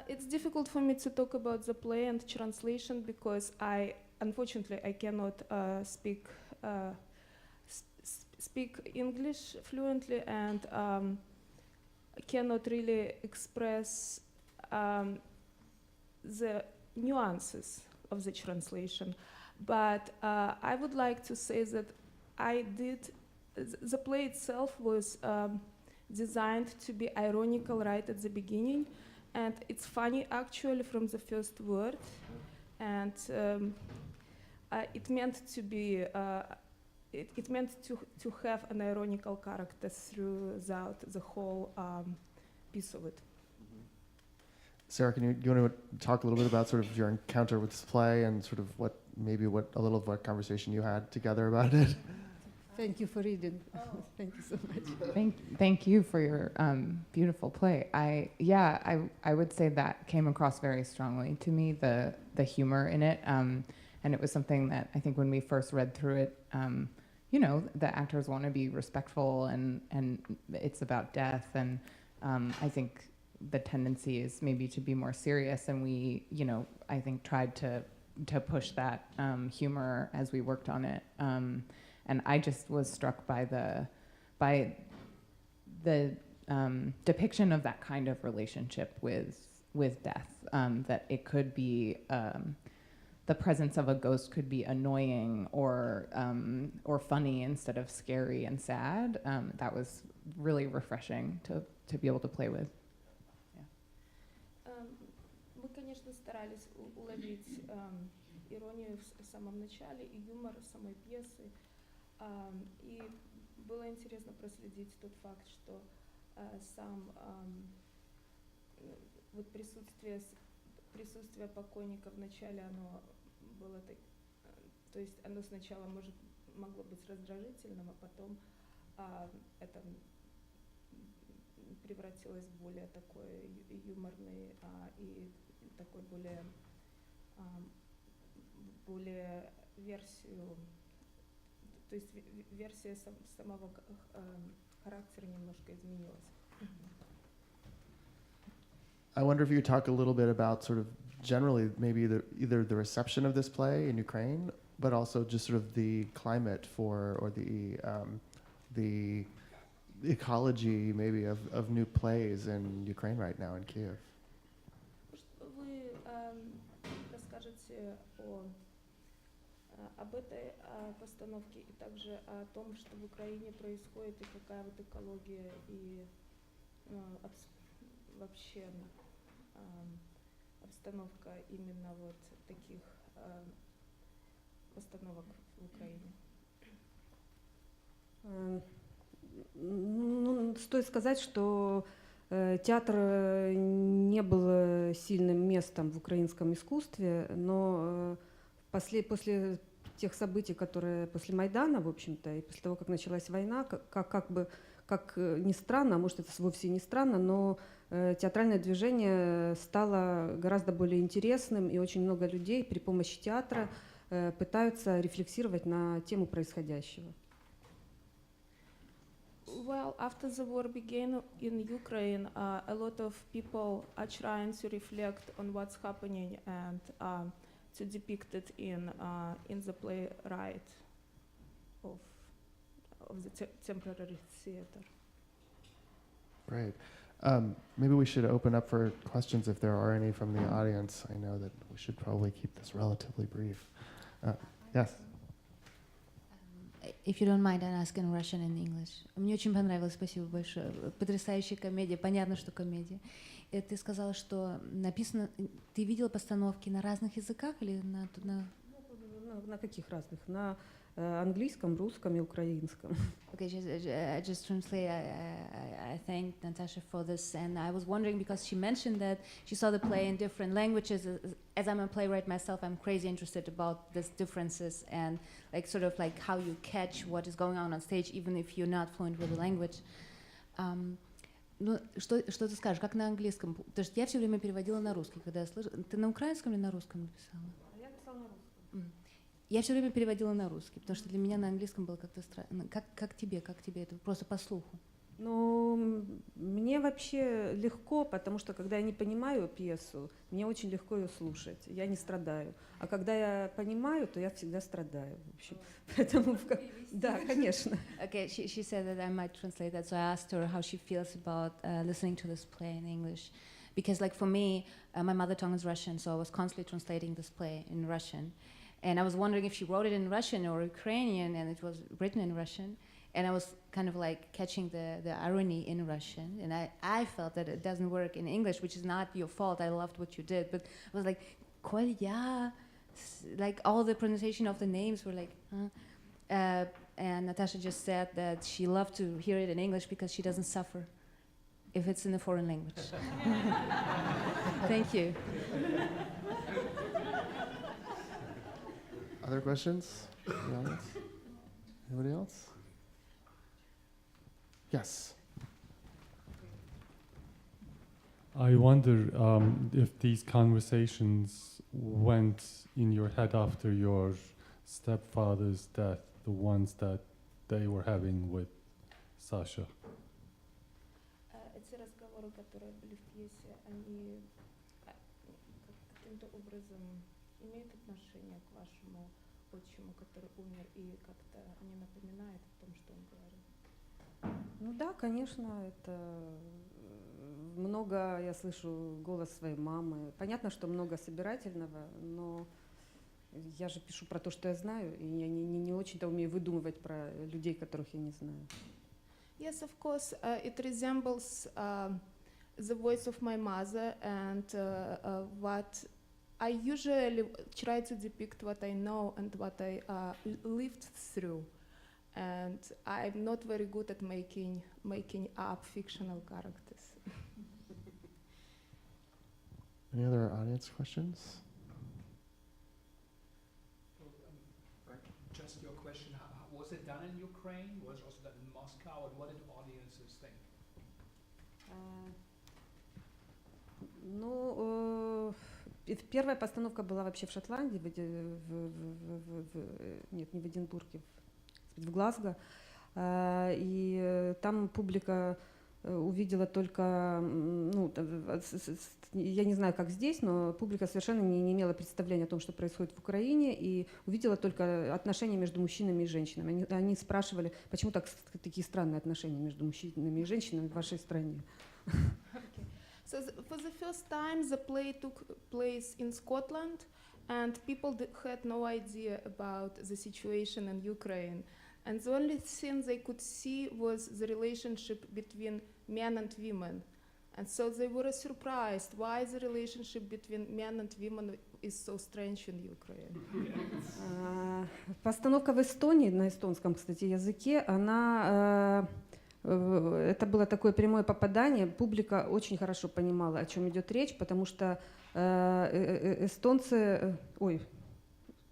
It's difficult for me to talk about the play and translation because unfortunately, I cannot speak English fluently and cannot really express the nuances of the translation. But I would like to say that the play itself was designed to be ironical right at the beginning, and it's funny actually from the first word, and it meant to be it meant to have an ironical character throughout the whole piece of it. Sarah, do you want to talk a little bit about sort of your encounter with this play and sort of what what conversation you had together about it? Thank you for reading. Thank you so much. Thank you for your beautiful play. I would say that came across very strongly to me, the humor in it, and it was something that I think when we first read through it, the actors want to be respectful and it's about death, and I think the tendency is maybe to be more serious, and we, I think tried to push that humor as we worked on it. And I just was struck by the depiction of that kind of relationship with death. That it could be the presence of a ghost could be annoying or funny instead of scary and sad. That was really refreshing to be able to play with. Мы, конечно, старались уловить иронию в самом начале и юмор самой пьесы. И было интересно проследить тот факт, что вот присутствие покойника в начале, оно было то есть оно сначала могло быть раздражительным, а потом это превратилось в более такой юморный и такой более версию. То есть версия самого характера немножко изменилась. I wonder if you could talk a little bit about sort of generally maybe either the reception of this play in Ukraine, but also just sort of the climate or the ecology maybe of new plays in Ukraine right now in Kiev. Вы расскажете об этой постановке и также о том, что в Украине происходит и какая вот экология и вообще обстановка именно вот таких постановок в Украине. Ну, стоит сказать, что театр не был сильным местом в украинском искусстве, но после тех событий, которые после Майдана, в общем-то, и после того, как началась война, как ни странно, а может это вовсе не странно, но театральное движение стало гораздо более интересным, и очень много людей при помощи театра пытаются рефлексировать на тему происходящего. Well, after the war began in Ukraine, a lot of people are trying to reflect on what's happening and to depict it in the playwright of the temporary theater. Great. Maybe we should open up for questions if there are any from the audience. I know that we should probably keep this relatively brief. Yes. If you don't mind, I'll ask in Russian and English. Мне очень понравилось, спасибо большое. Потрясающая комедия, понятно, что комедия. И ты сказала, что написано... Ты видела постановки на разных языках или На каких разных? На английском, русском и украинском. Okay, I just translate. I thank Natasha for this, and I was wondering because she mentioned that she saw the play in different languages. As I'm a playwright myself, I'm crazy interested about these differences and like sort of like how you catch what is going on stage, even if you're not fluent with the language. Ну, что ты скажешь, как на английском? Потому что я все время переводила на русский, когда я слышала. Ты на украинском или на русском написала? Я писала на русском. Я все время переводила на русский, потому что для меня на английском было как-то странно. Как тебе это просто по слуху? Ну, мне вообще легко, потому что когда я не понимаю пьесу, мне очень легко ее слушать, я не страдаю. А когда я понимаю, то я всегда страдаю, в общем. Поэтому, да, конечно. Okay, she said that I might translate that, so I asked her how she feels about listening to this play in English. Because like for me, my mother tongue is Russian, so I was constantly translating this play in Russian. And I was wondering if she wrote it in Russian or Ukrainian, and it was written in Russian. And I was kind of like catching the irony in Russian. And I felt that it doesn't work in English, which is not your fault. I loved what you did. But I was like, Kolya, like all the pronunciation of the names were like, and Natasha just said that she loved to hear it in English because she doesn't suffer if it's in a foreign language. Thank you. Other questions? Anybody else? Yes. I wonder if these conversations went in your head after your stepfather's death, the ones that they were having with Sasha. Эти разговоры, которые были в пьесе, они каким-то образом имеют отношение к вашему отчиму, который умер, и как-то они напоминают о том, что он говорил? Ну да, конечно, это много, я слышу голос своей мамы. Понятно, что много собирательного, но я же пишу про то, что я знаю, и я не очень-то умею выдумывать про людей, которых я не знаю. Yes, of course, it resembles the voice of my mother, and what I usually try to depict what I know and what I lived through. And I'm not very good at making up fictional characters. Any other audience questions? Just your question, was it done in Ukraine? Was it also done in Moscow? And what did audiences think? Ну, первая постановка была вообще в Шотландии, нет, не в Эдинбурге, в Глазго. И там публика увидела только, ну, я не знаю, как здесь, но публика совершенно не имела представления о том, что происходит в Украине, и увидела только отношения между мужчинами и женщинами. Они спрашивали, почему такие странные отношения между мужчинами и женщинами в вашей стране. Okay. So for the first time, the play took place in Scotland, and people had no idea about the situation in Ukraine. And the only thing they could see was the relationship between men and women. And so they were surprised why the relationship between men and women is so strange in Ukraine. Постановка в Эстонии, на эстонском, кстати, языке, она... Это было такое прямое попадание. Публика очень хорошо понимала, о чем идет речь, потому что эстонцы... Ой,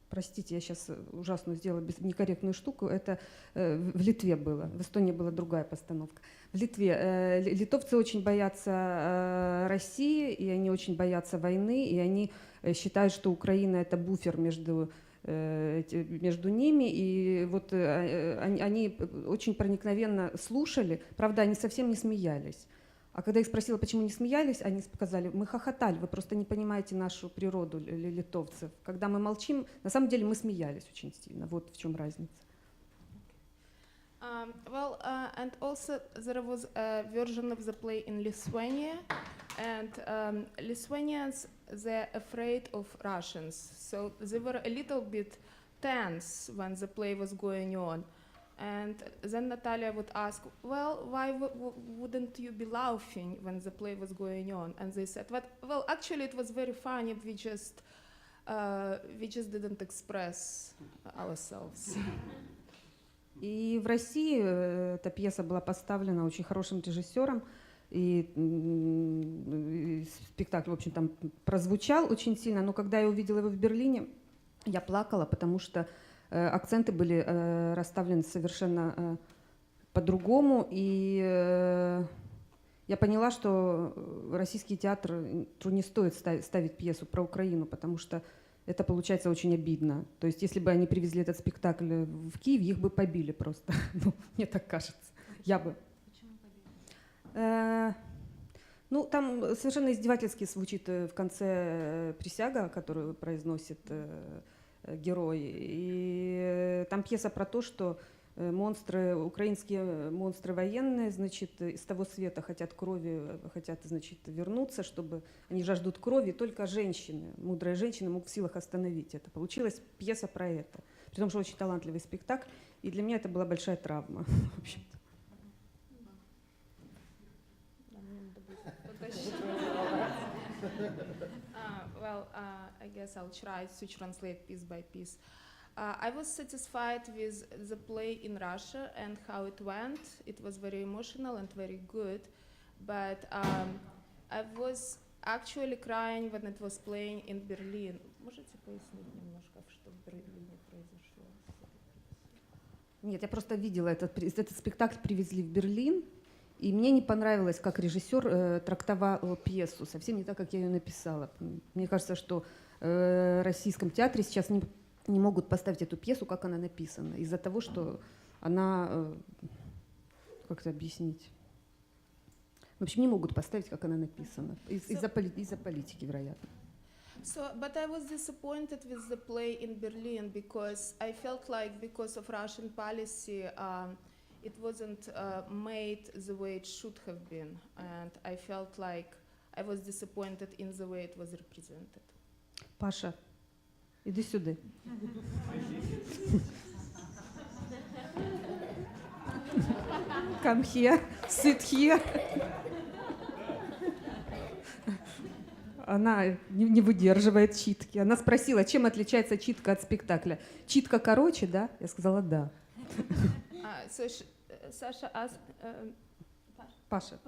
простите, я сейчас ужасно сделала некорректную штуку. Это в Литве было. В Эстонии была другая постановка. В Литве литовцы очень боятся России, и они очень боятся войны, и они считают, что Украина — это буфер между ними, и вот они очень проникновенно слушали, правда, они совсем не смеялись. А когда я их спросила, почему не смеялись, они сказали: мы хохотали, вы просто не понимаете нашу природу, литовцев. Когда мы молчим, на самом деле мы смеялись очень сильно. Вот в чем разница. And also there was a version of the play in Lithuania, and Lithuanians, they're afraid of Russians, so they were a little bit tense when the play was going on. And then Natal'ya would ask, well, why wouldn't you be laughing when the play was going on? And they said, well, actually it was very funny, we just didn't express ourselves. И в России эта пьеса была поставлена очень хорошим режиссером, и спектакль, в общем, там прозвучал очень сильно, но когда я увидела его в Берлине, я плакала, потому что акценты были расставлены совершенно по-другому, и я поняла, что российский театр не стоит ставить пьесу про Украину, потому что это получается очень обидно. То есть если бы они привезли этот спектакль в Киев, их бы побили просто. Ну, мне так кажется. Я бы. Почему побили? Ну, там совершенно издевательски звучит в конце присяга, которую произносит герой. И там пьеса про то, что монстры, украинские монстры военные, значит, из того света хотят крови, хотят, значит, вернуться, чтобы они жаждут крови, и только женщины, мудрые женщины могут в силах остановить это. Получилась пьеса про это. При том, что очень талантливый спектакль, и для меня это была большая травма, в общем-то. I guess I'll try to translate piece by piece. I was satisfied with the play in Russia and how it went. It was very emotional and very good, but I was actually crying when it was playing in Berlin. Можете пояснить немножко, что в Берлине произошло? Нет, я просто видела этот спектакль, привезли в Берлин, и мне не понравилось, как режиссер трактовал пьесу, совсем не так, как я ее написала. Мне кажется, что в российском театре сейчас не могут поставить эту пьесу, как она написана, из-за того, что она, как это объяснить, в общем, не могут поставить, как она написана, из-за политики, вероятно. So, but I was disappointed with the play in Berlin because I felt like because of Russian policy, it wasn't made the way it should have been, and I felt like I was disappointed in the way it was represented. Паша, иди сюда. Come here, sit here. Она не выдерживает читки. Она спросила, чем отличается читка от спектакля. Читка короче, да? Я сказала, да. So Sasha asked, Pasha.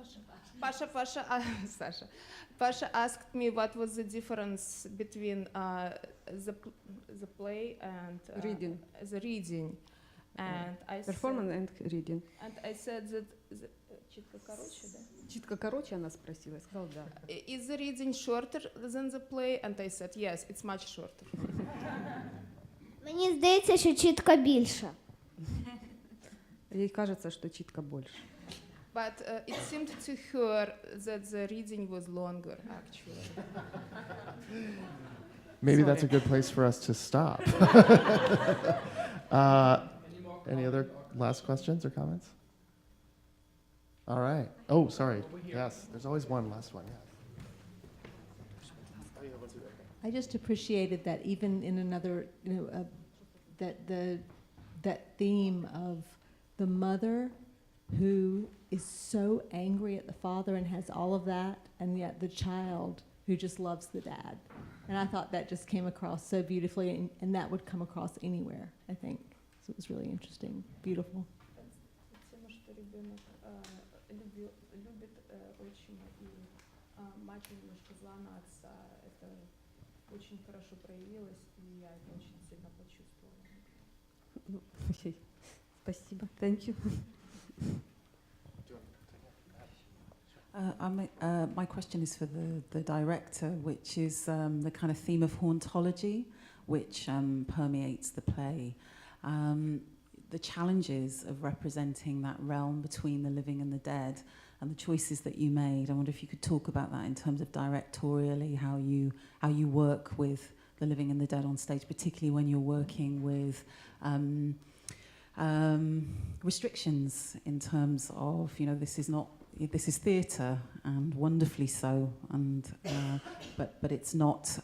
Pasha asked me what was the difference between the play and reading. The reading, and I performance and reading. And I said that читка короче, да? Читка короче, она спросила, я сказала, да. Is the reading shorter than the play? And I said yes, it's much shorter. Мені здається, що чітка більша. Ей кажется, что читка больше. But it seemed to her that the reading was longer, actually. Maybe that's a good place for us to stop. Any other last questions or comments? All right. Oh, sorry. Yes, there's always one last one. Yeah. I just appreciated that even in another, that theme of the mother who is so angry at the father and has all of that, and yet the child who just loves the dad. And I thought that just came across so beautifully, and that would come across anywhere, I think. So it was really interesting, beautiful. Тема, что ребенок любит отчима и мать немножко зла на отца. Это очень хорошо проявилось, и я это очень сильно почувствовала. Okay. Спасибо. Thank you. My question is for the director, which is the kind of theme of hauntology, which permeates the play. The challenges of representing that realm between the living and the dead, and the choices that you made. I wonder if you could talk about that in terms of directorially, how you work with the living and the dead on stage, particularly when you're working with restrictions in terms of, this is theatre, and wonderfully so, and but it's not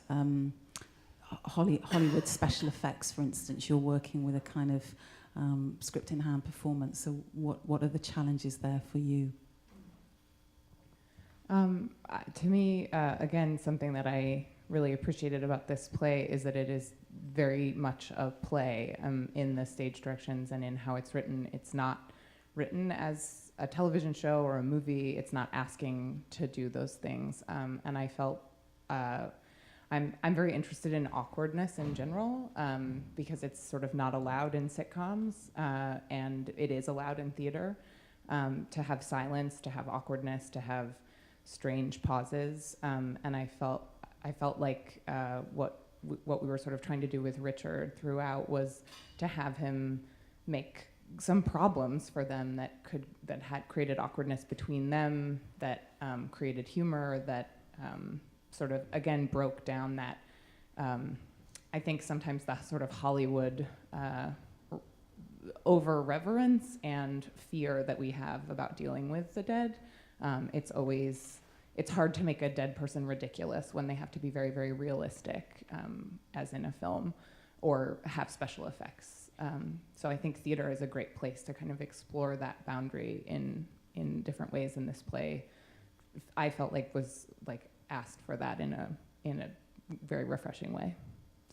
Hollywood special effects, for instance. You're working with a kind of script in hand performance. So what are the challenges there for you? To me, again, something that I really appreciated about this play is that it is very much a play in the stage directions and in how it's written. It's not written as a television show or a movie. It's not asking to do those things. And I felt I'm very interested in awkwardness in general because it's sort of not allowed in sitcoms, and it is allowed in theater to have silence, to have awkwardness, to have strange pauses. And I felt like what we were sort of trying to do with Richard throughout was to have him make some problems for them that had created awkwardness between them, that created humor, that sort of again broke down that I think sometimes that sort of Hollywood over reverence and fear that we have about dealing with the dead. It's hard to make a dead person ridiculous when they have to be very, very realistic, as in a film, or have special effects. So I think theater is a great place to kind of explore that boundary in different ways. In this play, I felt like was like asked for that in a very refreshing way.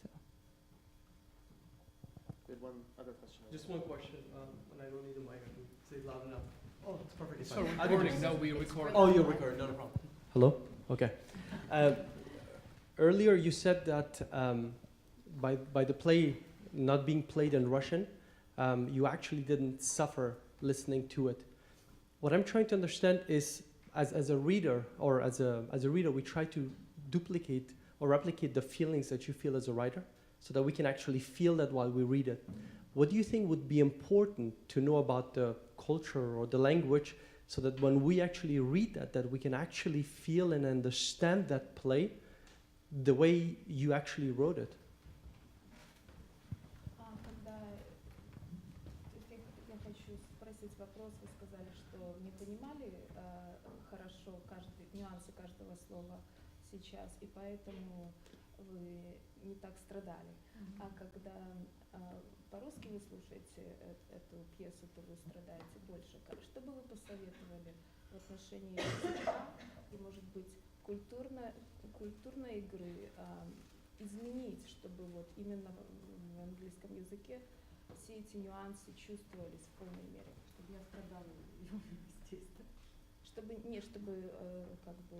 So. We had one other question. Just one question, and I don't need a mic. I can say it loud enough. Oh, it's perfectly It's fine. a recording. No, we record. Oh, you're recording. No problem. Hello. Okay. Earlier you said that by the play not being played in Russian, you actually didn't suffer listening to it. What I'm trying to understand is, as a reader, or as a reader, we try to duplicate or replicate the feelings that you feel as a writer, so that we can actually feel that while we read it. What do you think would be important to know about the culture or the language, so that when we actually read that we can actually feel and understand that play the way you actually wrote it? Когда я хочу спросить вопрос, вы сказали, что не понимали хорошо нюансы каждого слова сейчас, и поэтому вы не так страдали. А когда по-русски вы слушаете эту пьесу, то вы страдаете больше. Что бы вы посоветовали в отношении языка и, может быть, культурной игры изменить, чтобы вот именно в английском языке все эти нюансы чувствовались в полной мере? Чтобы я страдала его естественно. Чтобы как бы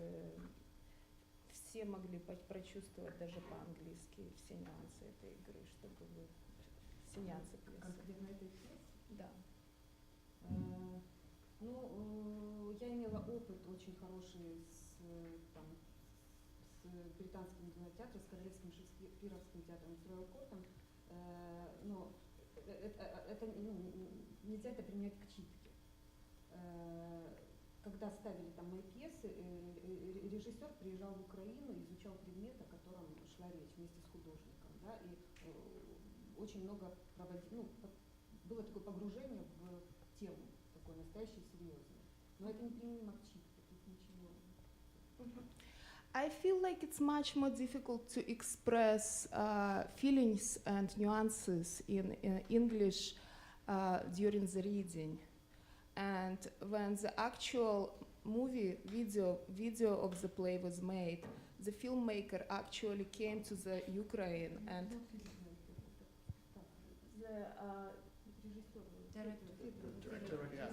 все могли прочувствовать даже по-английски все нюансы этой игры, чтобы вы все нюансы пьесы. Конкретно этой пьесы? Да. Я имела опыт очень хороший с британским театром, с Королевским шекспировским театром, с Роял Кортом, но нельзя это применять к читке. когда ставили там мои пьесы, режиссер приезжал в Украину, изучал предмет, о котором шла речь вместе с художником, да, и очень много проводил, было такое погружение в тему, такое настоящее, серьезное. Но это неприменимо к читке, тут ничего. I feel like it's much more difficult to express feelings and nuances in English during the reading. And when the actual video of the play was made, the filmmaker actually came to the Ukraine and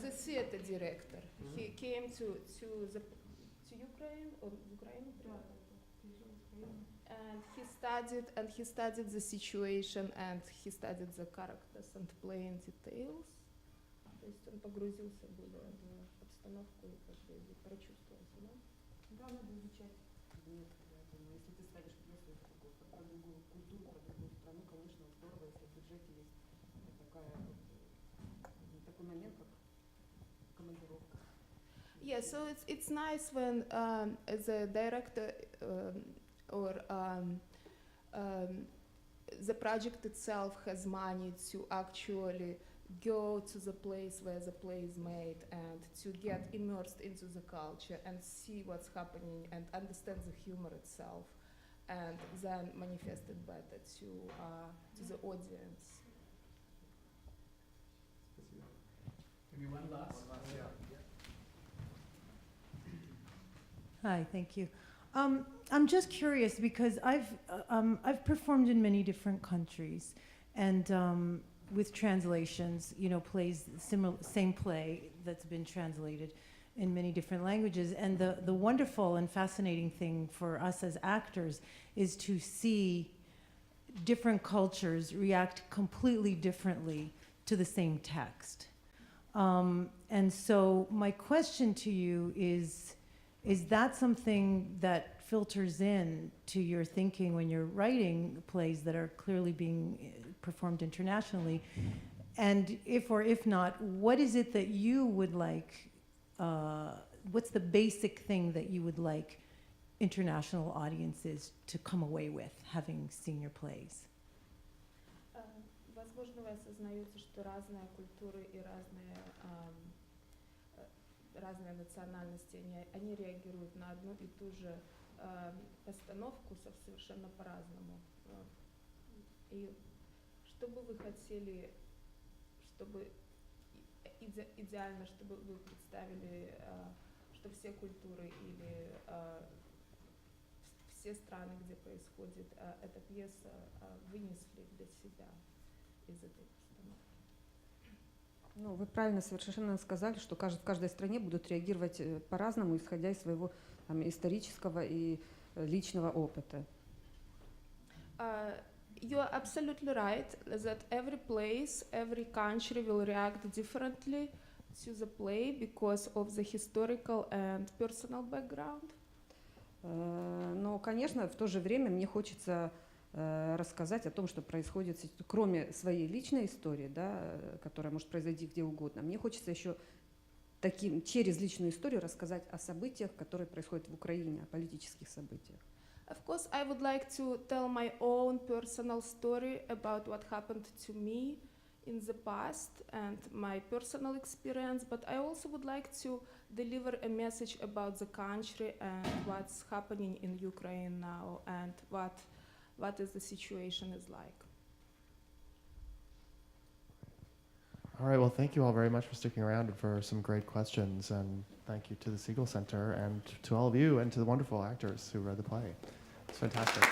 the theater director. He came to Ukraine or Ukraine, and he studied the situation and he studied the characters and playing details. То есть он погрузился более в обстановку и как бы прочувствовался, да? Да, надо изучать предмет, я думаю. Если ты ставишь пьесу про другую культуру, про другую страну, конечно, здорово, если в бюджете есть такой момент, как командировка. Yeah, so it's nice when the director or the project itself has money to actually go to the place where the play is made and to get immersed into the culture and see what's happening and understand the humor itself and then manifest it better to the audience. Maybe one last. Hi, thank you. I'm just curious because I've performed in many different countries, and with translations, plays same play that's been translated in many different languages. And the wonderful and fascinating thing for us as actors is to see different cultures react completely differently to the same text. And so my question to you is that something that filters in to your thinking when you're writing plays that are clearly being performed internationally? And if not, what is it that you would like, what's the basic thing that you would like international audiences to come away with, having seen your plays? Возможно, вы осознаете, что разные культуры и разные национальности, они реагируют на одну и ту же постановку совершенно по-разному. И что бы вы хотели, чтобы идеально, чтобы вы представили, что все культуры или все страны, где происходит эта пьеса, вынесли для себя из этой постановки? Ну, вы правильно совершенно сказали, что в каждой стране будут реагировать по-разному, исходя из своего исторического и личного опыта. You are absolutely right that every place, every country will react differently to the play because of the historical and personal background. Но, конечно, в то же время мне хочется рассказать о том, что происходит, кроме своей личной истории, да, которая может произойти где угодно. Мне хочется еще через личную историю рассказать о событиях, которые происходят в Украине, о политических событиях. Of course, I would like to tell my own personal story about what happened to me in the past and my personal experience, but I also would like to deliver a message about the country and what's happening in Ukraine now and what is the situation is like. All right, well, thank you all very much for sticking around and for some great questions, and thank you to the Segal Center and to all of you and to the wonderful actors who read the play. It's fantastic.